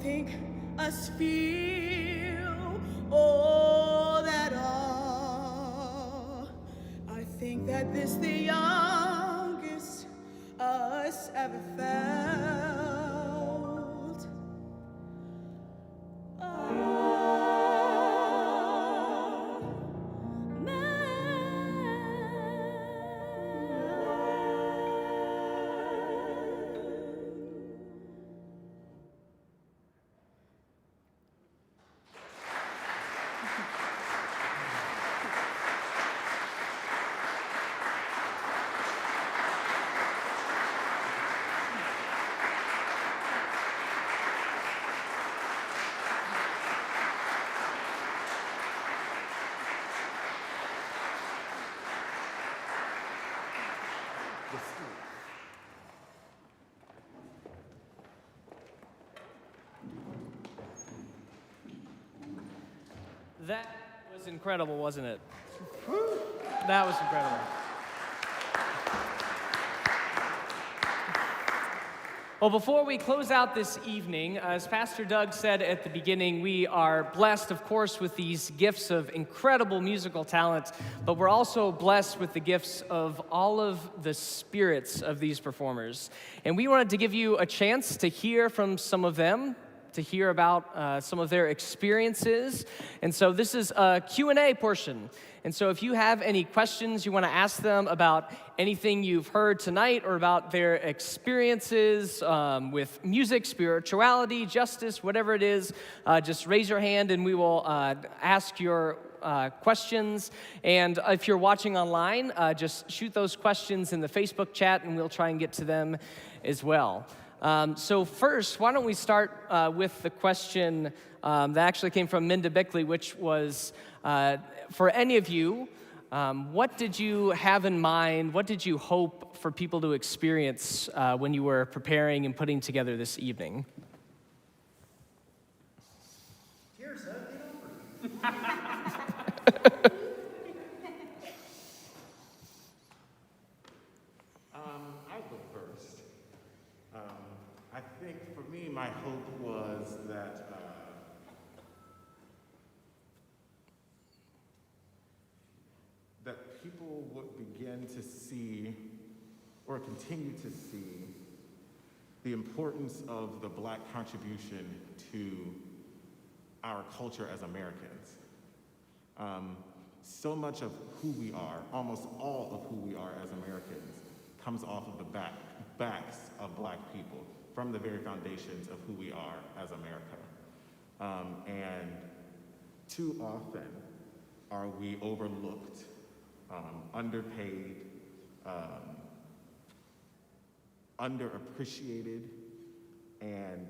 think us feel all that all. I think that this the youngest us ever felt. That was incredible, wasn't it? That was incredible. Well, before we close out this evening, as Pastor Doug said at the beginning, we are blessed, of course, with these gifts of incredible musical talent, but we're also blessed with the gifts of all of the spirits of these performers. And we wanted to give you a chance to hear from some of them, to hear about some of their experiences. And so this is a Q&A portion. And so if you have any questions you want to ask them about anything you've heard tonight or about their experiences with music, spirituality, justice, whatever it is, just raise your hand and we will ask your questions. And if you're watching online, just shoot those questions in the Facebook chat and we'll try and get to them as well. So first, why don't we start with the question that actually came from Minda Bickley, which was, for any of you, what did you have in mind? What did you hope for people to experience when you were preparing and putting together this evening? Tears, huh? I'll go first. I think for me, my hope was that that people would begin to see, or continue to see, the importance of the Black contribution to our culture as Americans. So much of who we are, almost all of who we are as Americans, comes off of the backs of Black people, from the very foundations of who we are as America. And too often are we overlooked, underpaid, underappreciated, and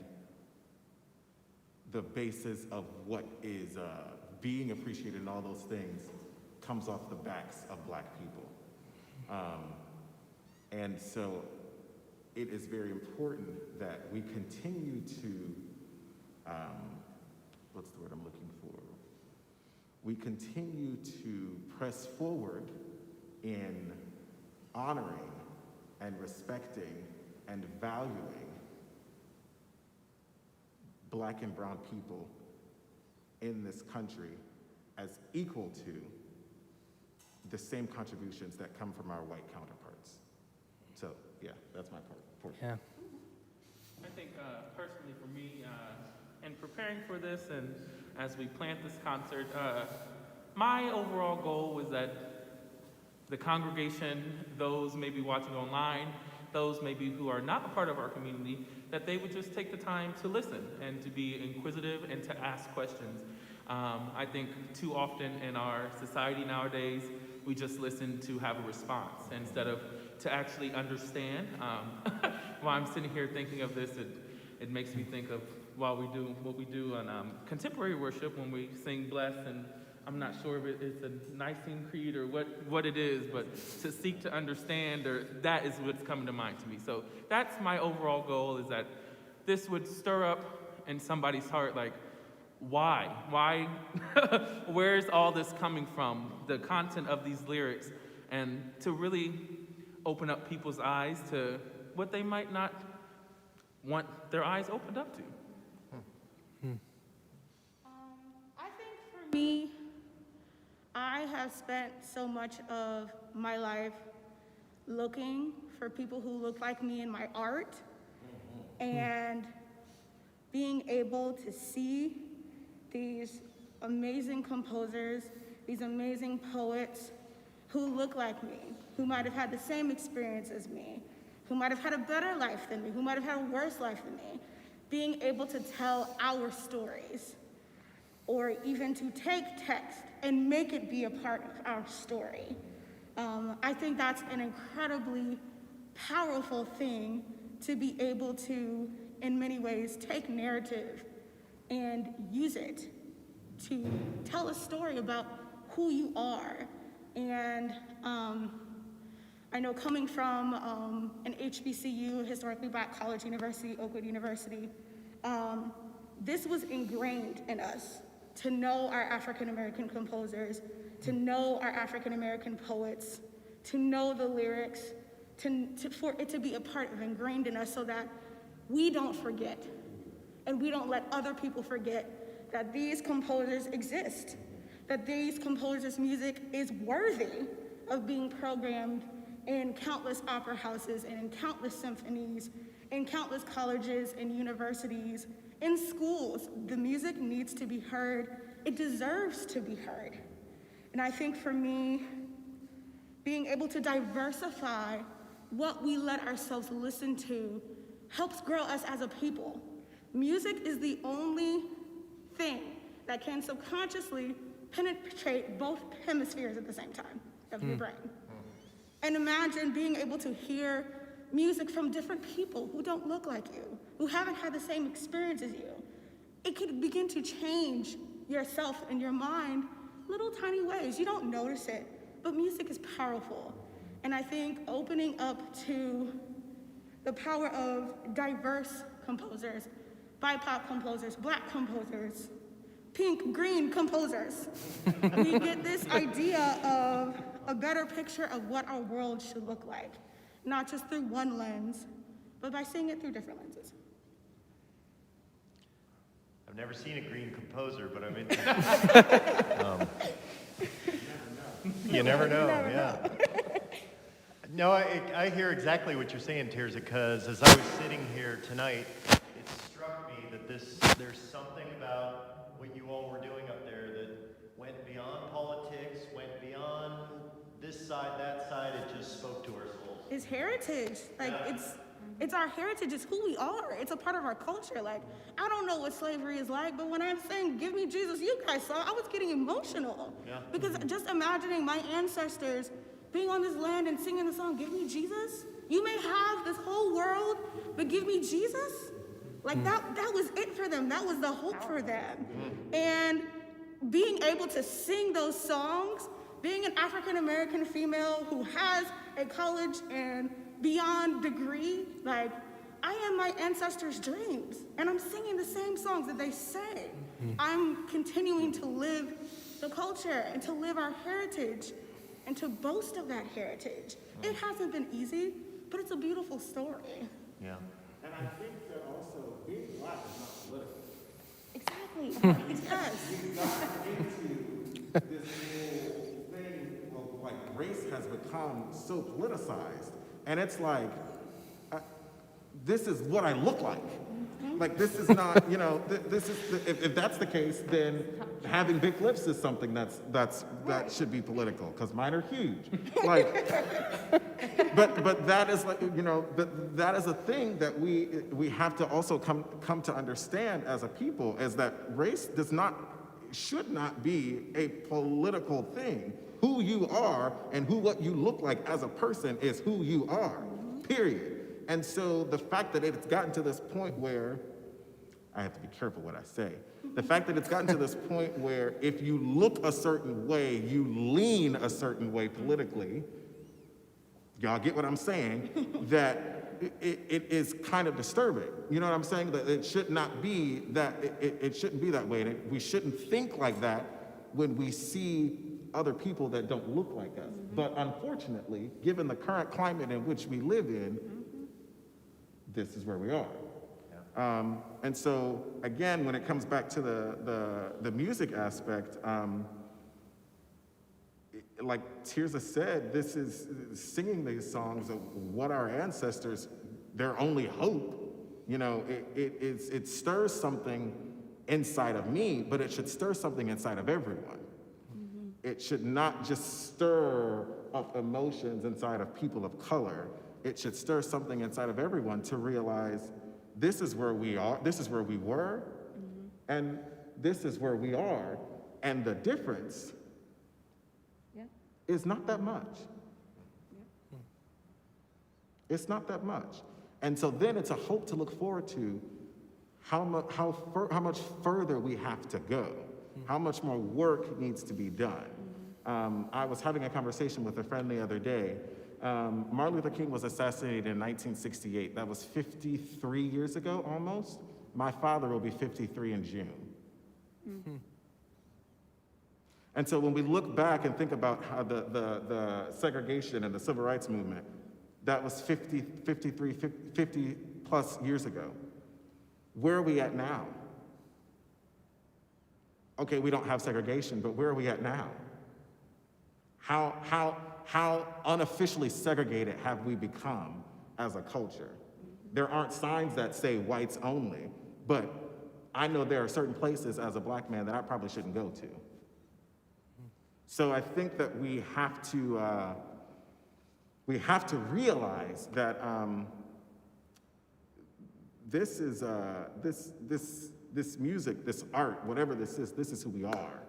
the basis of what is being appreciated and all those things comes off the backs of Black people. And so it is very important that we continue to, what's the word I'm looking for? We continue to press forward in honoring and respecting and valuing Black and brown people in this country as equal to the same contributions that come from our white counterparts. So, yeah, that's my portion. Yeah. I think personally for me, in preparing for this and as we planned this concert, my overall goal was that the congregation, those maybe watching online, those maybe who are not a part of our community, that they would just take the time to listen and to be inquisitive and to ask questions. I think too often in our society nowadays, we just listen to have a response instead of to actually understand. While I'm sitting here thinking of this, it makes me think of while we do what we do on contemporary worship when we sing Bless, and I'm not sure if it's a Nicene Creed or what it is, but to seek to understand, or that is what's coming to mind to me. So that's my overall goal, is that this would stir up in somebody's heart, like, why? Why? Where's all this coming from? The content of these lyrics, and to really open up people's eyes to what they might not want their eyes opened up to. I think for me, I have spent so much of my life looking for people who look like me in my art, and being able to see these amazing composers, these amazing poets who look like me, who might have had the same experience as me, who might have had a better life than me, who might have had a worse life than me, being able to tell our stories, or even to take text and make it be a part of our story. I think that's an incredibly powerful thing to be able to, in many ways, take narrative and use it to tell a story about who you are. And I know coming from an HBCU, historically black college university, Oakwood University, this was ingrained in us to know our African-American composers, to know our African-American poets, to know the lyrics, for it to be a part of ingrained in us so that we don't forget, and we don't let other people forget that these composers exist, that these composers' music is worthy of being programmed in countless opera houses and in countless symphonies, in countless colleges and universities, in schools. The music needs to be heard. It deserves to be heard. And I think for me, being able to diversify what we let ourselves listen to helps grow us as a people. Music is the only thing that can subconsciously penetrate both hemispheres at the same time of your brain. And imagine being able to hear music from different people who don't look like you, who haven't had the same experience as you. It could begin to change yourself and your mind little tiny ways. You don't notice it, but music is powerful. And I think opening up to the power of diverse composers, BIPOC composers, black composers, pink, green composers, we get this idea of a better picture of what our world should look like, not just through one lens, but by seeing it through different lenses. I've never seen a green composer, but I'm interested. You never know, yeah. No, I hear exactly what you're saying, Tirza, because as I was sitting here tonight, it struck me that there's something about what you all were doing up there that went beyond politics, went beyond this side, that side. It just spoke to our souls. It's heritage. Like, yeah. It's our heritage. It's who we are. It's a part of our culture. Like, I don't know what slavery is like, but when I'm saying, give me Jesus, you guys saw, I was getting emotional. Yeah. Because just imagining my ancestors being on this land and singing the song, give me Jesus. You may have this whole world, but give me Jesus. Like that was it for them. That was the hope for them. And being able to sing those songs, being an African-American female who has a college and beyond degree, like, I am my ancestors' dreams, and I'm singing the same songs that they sang. I'm continuing to live the culture and to live our heritage and to boast of that heritage. It hasn't been easy, but it's a beautiful story. Yeah. And I think that also being black is not political. Exactly. It's us. We got into this whole thing of like race has become so politicized, and it's like, this is what I look like. Like, this is not, this is, if that's the case, then having big lips is something that should be political, because mine are huge. Like, but that is like, that is a thing that we have to also come to understand as a people, is that race should not be a political thing. Who you are and what you look like as a person is who you are, period. And so the fact that it's gotten to this point where, I have to be careful what I say, the fact that it's gotten to this point where if you look a certain way, you lean a certain way politically, y'all get what I'm saying, that it is kind of disturbing. You know what I'm saying? That it should not be that, it shouldn't be that way. And we shouldn't think like that when we see other people that don't look like us. But unfortunately, given the current climate in which we live in, this is where we are. And so, again, when it comes back to the music aspect, like Tirza said, this is singing these songs of what our ancestors, their only hope. You know, it stirs something inside of me, but it should stir something inside of everyone. It should not just stir up emotions inside of people of color. It should stir something inside of everyone to realize this is where we are, this is where we were, and this is where we are. And the difference is not that much. It's not that much. And so then it's a hope to look forward to how much further we have to go, how much more work needs to be done. I was having a conversation with a friend the other day. Martin Luther King was assassinated in 1968. That was 53 years ago, almost. My father will be 53 in June. And so when we look back and think about how the segregation and the civil rights movement, that was 50 plus years ago. Where are we at now? Okay, we don't have segregation, but where are we at now? How unofficially segregated have we become as a culture? There aren't signs that say whites only, but I know there are certain places as a black man that I probably shouldn't go to. So I think that we have to realize that this is this music, this art, whatever this is who we are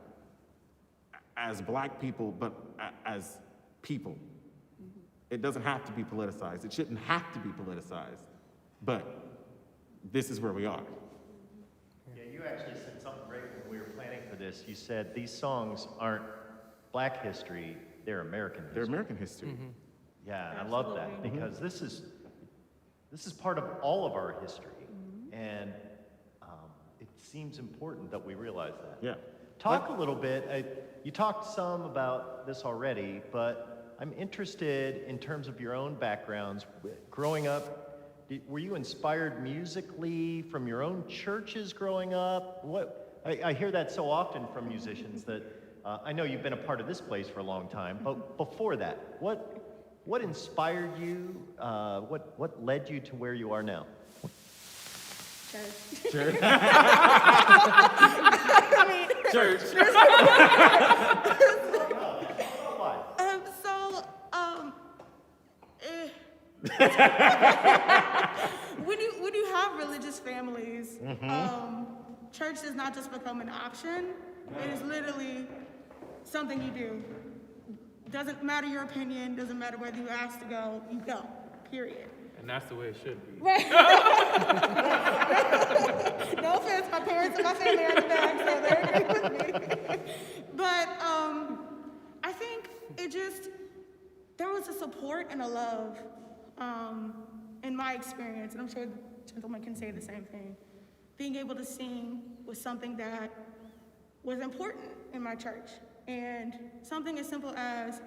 as black people, but as people. It doesn't have to be politicized. It shouldn't have to be politicized, but this is where we are. Yeah, you actually said something great when we were planning for this. You said these songs aren't black history, they're American history. They're American history. Yeah, and I love that because this is part of all of our history, and it seems important that we realize that. Yeah. Talk a little bit. You talked some about this already, but I'm interested in terms of your own backgrounds. Growing up, were you inspired musically from your own churches growing up? I hear that so often from musicians that I know you've been a part of this place for a long time, but before that, what inspired you? What led you to where you are now? Church. Church. When you have religious families, church does not just become an option. It is literally something you do. Doesn't matter your opinion, doesn't matter whether you ask to go, you go, period. And that's the way it should be. Right. No offense, my parents and my family are in the back, so they agree with me. But I think there was a support and a love in my experience, and I'm sure the gentleman can say the same thing. Being able to sing was something that was important in my church. And something as simple as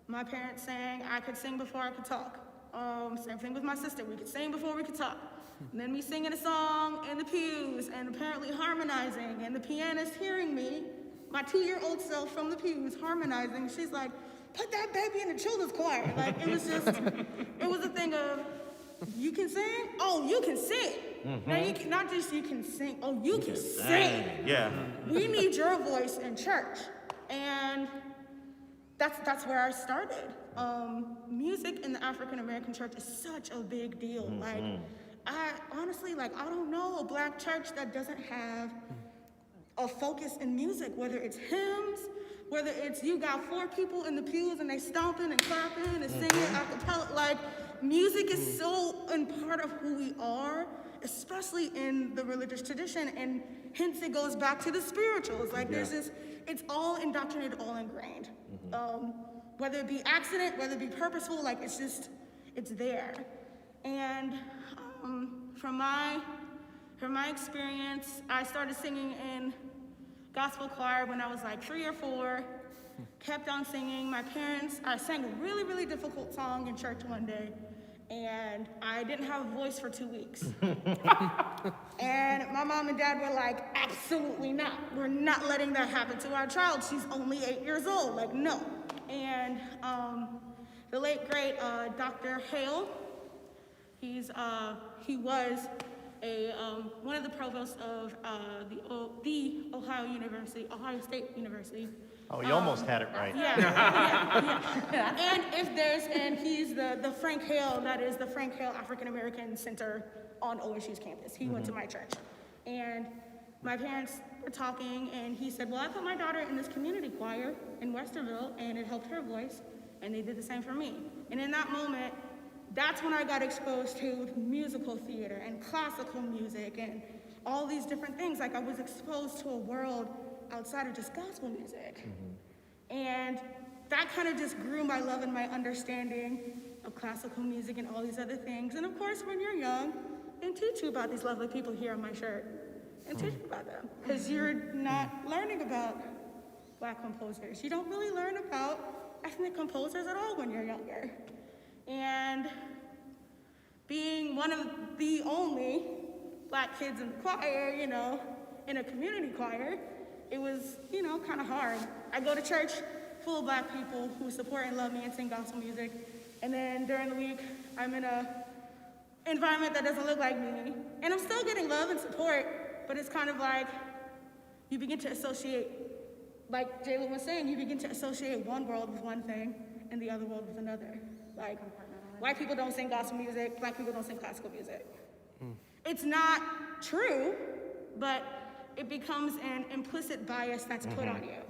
my parents saying I could sing before I could talk. Same thing with my sister. We could sing before we could talk. And then me singing a song in the pews and apparently harmonizing, and the pianist hearing me, my 2-year-old self from the pews harmonizing. She's like, put that baby in the children's choir. Like, it was a thing of, you can sing? Oh, you can sing. Now, not just you can sing, oh, you can sing. Yeah. We need your voice in church. And that's where I started. Music in the African American church is such a big deal. Like, I don't know a black church that doesn't have a focus in music, whether it's hymns, whether it's you got 4 people in the pews and they stomping and clapping and singing a cappella. Like, music is so a part of who we are, especially in the religious tradition, and hence it goes back to the spirituals. Like, there's this, it's all indoctrinated, all ingrained. Whether it be accident, whether it be purposeful, like, it's there. And from my experience, I started singing in gospel choir when I was like 3 or 4, kept on singing. My parents, I sang a really, really difficult song in church one day, and I didn't have a voice for 2 weeks. And my mom and dad were like, absolutely not. We're not letting that happen to our child. She's only 8 years old, like, no. And the late, great Dr. Hale, he was one of the provosts of the Ohio State University. Oh, you almost had it right. And he's the Frank Hale, that is the Frank Hale African American Center on OSU's campus. He went to my church. And my parents were talking, and he said, well, I put my daughter in this community choir in Westerville, and it helped her voice, and they did the same for me. And in that moment, that's when I got exposed to musical theater and classical music and all these different things. Like, I was exposed to a world outside of just gospel music. And that kind of just grew my love and my understanding of classical music and all these other things. And of course, when you're young, they teach you about these lovely people here on my shirt and teach you about them, because you're not learning about Black composers. You don't really learn about ethnic composers at all when you're younger. And being one of the only Black kids in the choir, you know, in a community choir, it was, you know, kind of hard. I go to church full of Black people who support and love me and sing gospel music, and then during the week, I'm in a environment that doesn't look like me, and I'm still getting love and support, but it's kind of like you begin to associate, like Jalen was saying, you begin to associate one world with one thing and the other world with another. Like, white people don't sing gospel music, Black people don't sing classical music. It's not true, but it becomes an implicit bias that's put on you.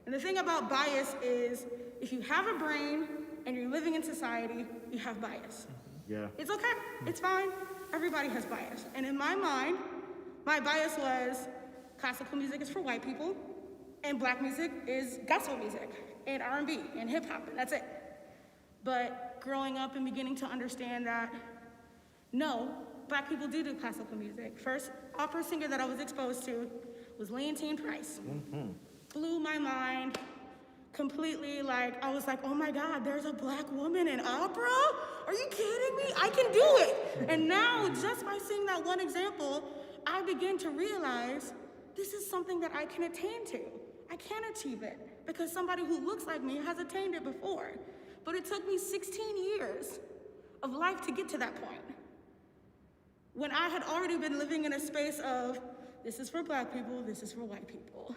And the thing about bias is, if you have a brain and you're living in society, you have bias. Yeah. It's okay, it's fine. Everybody has bias. And in my mind, my bias was classical music is for white people, and Black music is gospel music, and R&B, and hip hop, and that's it. But growing up and beginning to understand that, no, Black people do classical music. First opera singer that I was exposed to was Leontine Price. Blew my mind completely. Like, I was like, oh my God, there's a Black woman in opera? Are you kidding me? I can do it. And now, just by seeing that one example, I begin to realize this is something that I can attain to. I can achieve it because somebody who looks like me has attained it before. But it took me 16 years of life to get to that point, when I had already been living in a space of, this is for Black people, this is for white people.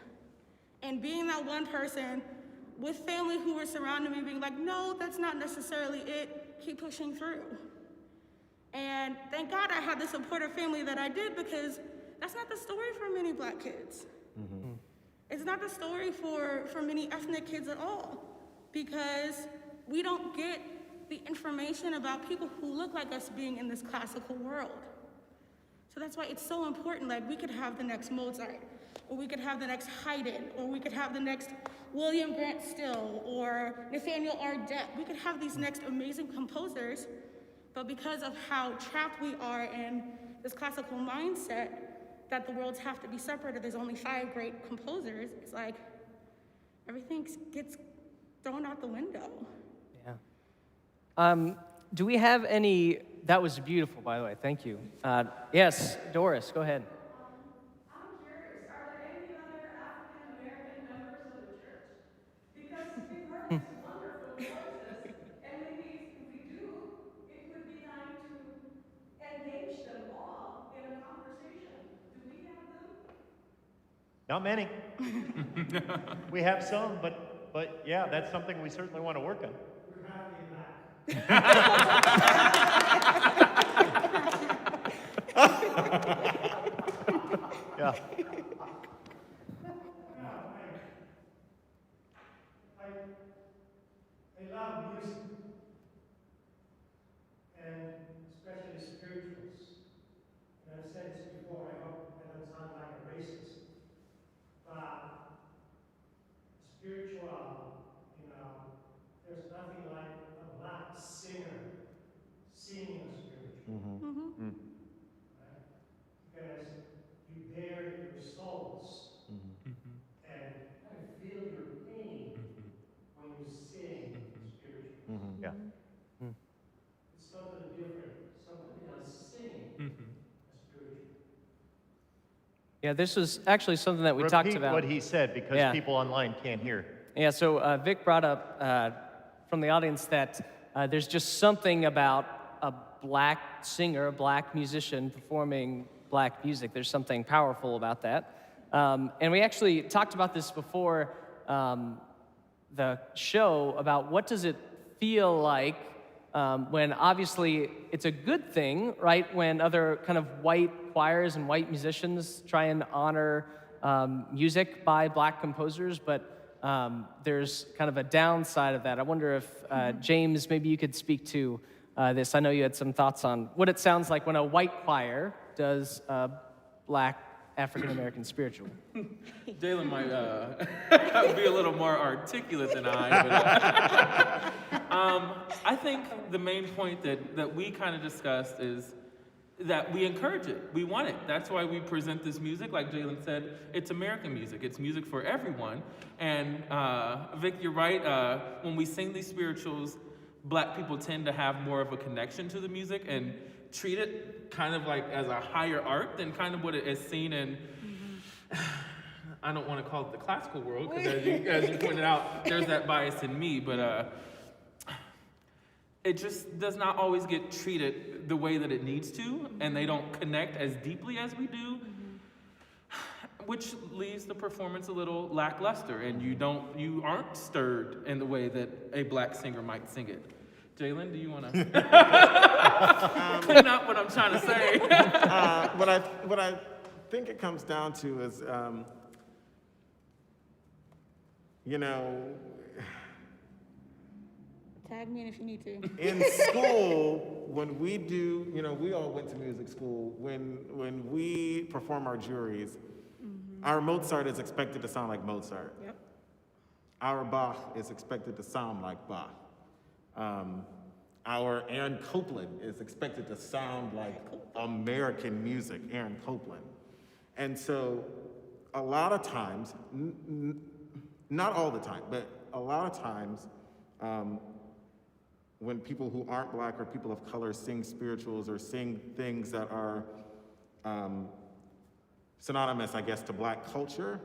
And being that one person with family who were surrounding me being like, no, that's not necessarily it, keep pushing through. And thank God I had the supportive family that I did, because that's not the story for many Black kids. It's not the story for many ethnic kids at all, because we don't get the information about people who look like us being in this classical world. So that's why it's so important. Like, we could have the next Mozart, or we could have the next Haydn, or we could have the next William Grant Still, or Nathaniel Ardette. We could have these next amazing composers, but because of how trapped we are in this classical mindset that the worlds have to be separated, there's only 5 great composers, it's like everything gets thrown out the window. Yeah. Do we have any, that was beautiful, by the way, thank you. Yes, Doris, go ahead. I'm curious, are there any other African American members of the church? Because we've heard these wonderful voices, and maybe if we do, it would be time to engage them all in a conversation. Do we have them? Not many. We have some, but yeah, that's something we certainly want to work on. We're happy in that. Yeah. I love music, and especially spirituals. And I've said this before, I hope I don't sound like a racist, but spiritual, you know, there's nothing like a Black singer singing a spiritual. Right? Because you bear your souls and feel your pain when you sing spiritual. Yeah. It's totally Yeah, this was actually something that we talked Repeat about. what he said because Yeah. people online can't hear. Yeah, so Vic brought up from the audience that there's just something about a black singer, a black musician performing black music. There's something powerful about that. And we actually talked about this before the show about what does it feel like when obviously it's a good thing, right? When other kind of white choirs and white musicians try and honor music by black composers, but there's kind of a downside of that. I wonder if, James, maybe you could speak to this. I know you had some thoughts on what it sounds like when a white choir does black African-American spiritual. Jalen might be a little more articulate than I, but I think the main point that we kind of discussed is that we encourage it. We want it. That's why we present this music. Like Jalen said, it's American music. It's music for everyone. And Vic, you're right. When we sing these spirituals, black people tend to have more of a connection to the music and treat it kind of like as a higher art than kind of what it is seen in, I don't want to call it the classical world, because as you pointed out, there's that bias in me, but it just does not always get treated the way that it needs to, and they don't connect as deeply as we do, which leaves the performance a little lackluster, and you aren't stirred in the way that a black singer might sing it. Jalen, do you want to clean up what I'm trying to say? What I think it comes down to is, you know, Tag me in if you need to. in school, when we do, you know, we all went to music school. When we perform our juries, our Mozart is expected to sound like Mozart. Yep. Our Bach is expected to sound like Bach. Our Aaron Copland is expected to sound like American music, Aaron Copland. And so a lot of times, not all the time, but a lot of times, when people who aren't black or people of color sing spirituals or sing things that are synonymous, I guess, to black culture,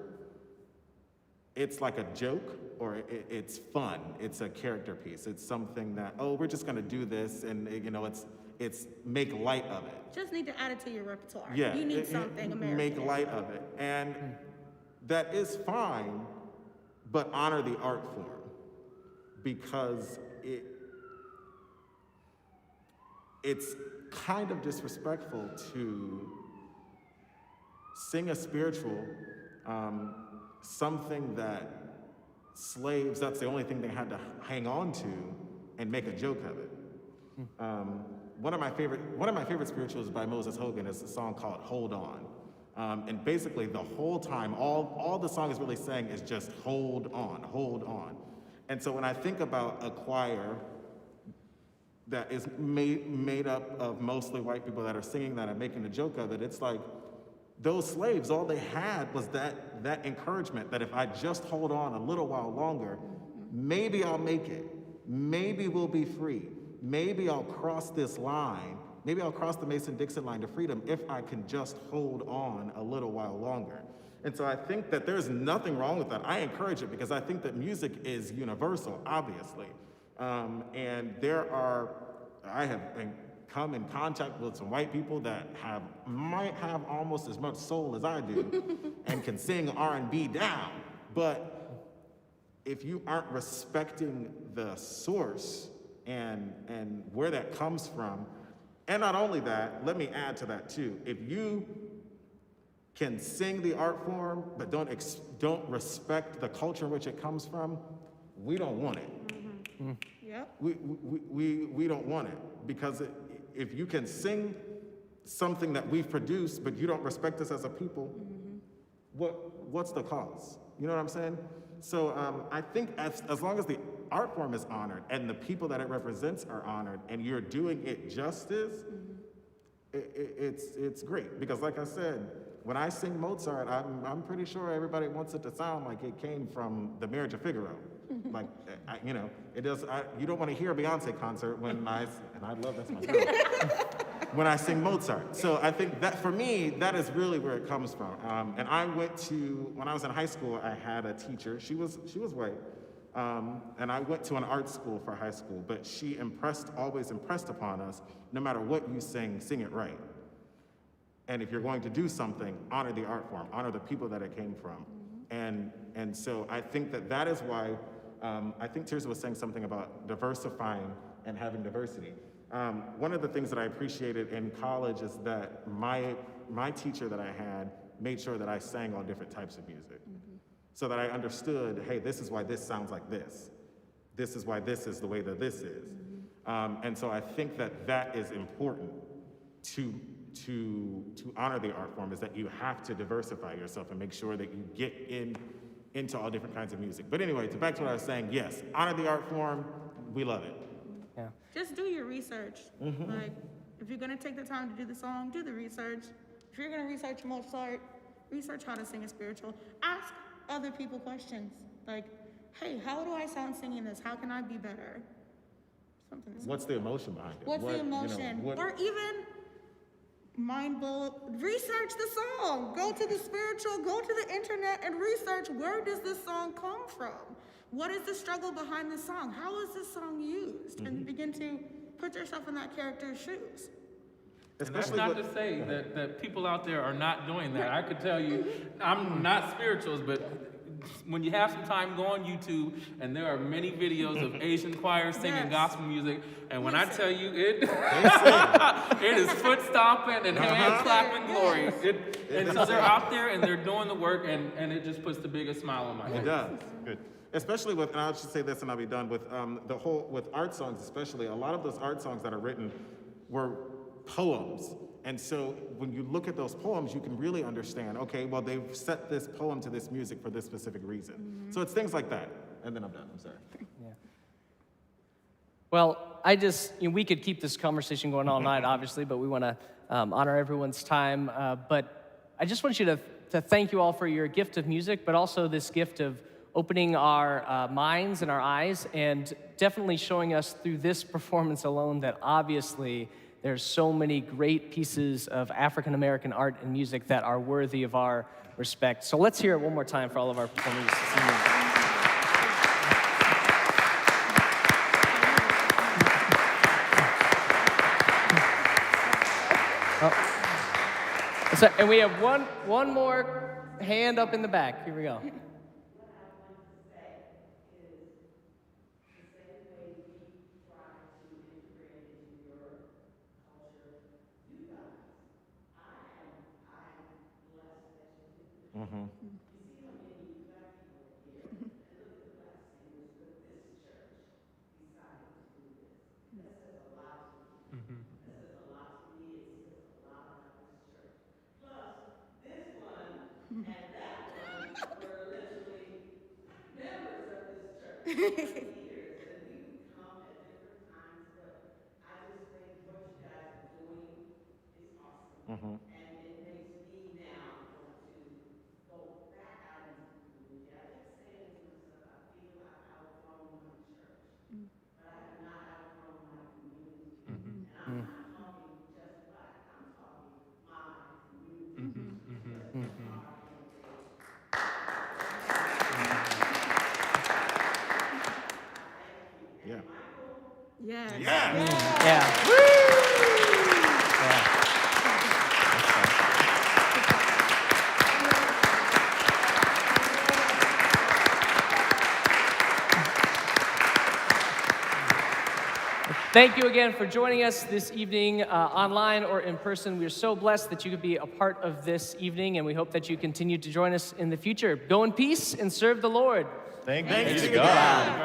it's like a joke or it's fun. It's a character piece. It's something that, oh, we're just gonna do this, and you know, it's make light of it. Just need to add it to your repertoire. Yeah, You need something American. Make light of it, and that is fine, but honor the art form, because it's kind of disrespectful to sing a spiritual, something that slaves, that's the only thing they had to hang on to, and make a joke of it. One of my favorite spirituals by Moses Hogan is a song called Hold On. And basically the whole time, all the song is really saying is just hold on, hold on. And so when I think about a choir that is made up of mostly white people that are singing that and making a joke of it, it's like, those slaves, all they had was that encouragement that if I just hold on a little while longer, maybe I'll make it. Maybe we'll be free. Maybe I'll cross this line. Maybe I'll cross the Mason-Dixon line to freedom if I can just hold on a little while longer. And so I think that there's nothing wrong with that. I encourage it because I think that music is universal, obviously. And I have come in contact with some white people that might have almost as much soul as I do and can sing R&B down. But if you aren't respecting the source and where that comes from, and not only that, let me add to that too. If you can sing the art form but don't respect the culture in which it comes from, we don't want it. Mm-hmm. Yep. We don't want it, because if you can sing something that we've produced, but you don't respect us as a people, what's the cause? You know what I'm saying? So I think as long as the art form is honored and the people that it represents are honored, and you're doing it justice, it's great. Because like I said, when I sing Mozart, I'm pretty sure everybody wants it to sound like it came from The Marriage of Figaro. Like, you know, it does. You don't want to hear a Beyonce concert when and I love, that's my girl. when I sing Mozart. So I think that for me, that is really where it comes from. And I went to, when I was in high school, I had a teacher. She was white. And I went to an art school for high school, but she always impressed upon us, no matter what you sing it right. And if you're going to do something, honor the art form, honor the people that it came from. And so I think that is why, I think Tirza was saying something about diversifying and having diversity. One of the things that I appreciated in college is that my teacher that I had made sure that I sang all different types of music. So that I understood, hey, this is why this sounds like this. This is why this is the way that this is. And so I think that is important to honor the art form, is that you have to diversify yourself and make sure that you get into all different kinds of music. But anyway, back to what I was saying, yes, honor the art form, we love it. Yeah. Just do your research. Like, if you're gonna take the time to do the song, do the research. If you're gonna research Mozart, research how to sing a spiritual. Ask other people questions. Like, hey, how do I sound singing this? How can I be better? Something. What's the emotion behind it? What's the emotion? Or even mind blow, research the song. Go to the spiritual, go to the internet and research, where does this song come from? What is the struggle behind this song? How is this song used? And begin to put yourself in that character's shoes. And that's not to say that people out there are not doing that. I could tell you, I'm not spirituals, but when you have some time, go on YouTube, and there are many videos of Asian choirs singing gospel music, and when I tell you it, it is foot stomping and hand clapping glory. And so they're out there and they're doing the work, and it just puts the biggest smile on my face. It does. Good. Especially with, and I should say this and I'll be done, with with art songs especially, a lot of those art songs that are written were poems. And so when you look at those poems, you can really understand, okay, well, they've set this poem to this music for this specific reason. So it's things like that. And then I'm done, I'm sorry. Yeah. Well, we could keep this conversation going all night, obviously, but we want to honor everyone's time. But I just want you to thank you all for your gift of music, but also this gift of opening our minds and our eyes, and definitely showing us through this performance alone that obviously there's so many great pieces of African American art and music that are worthy of our respect. So let's hear it one more time for all of our performers this evening. And we have one more hand up in the back. Here we go. Yes. Yeah. Thank you again for joining us this evening, online or in person. We are so blessed that you could be a part of this evening, and we hope that you continue to join us in the future. Go in peace and serve the Lord. Thank you to God.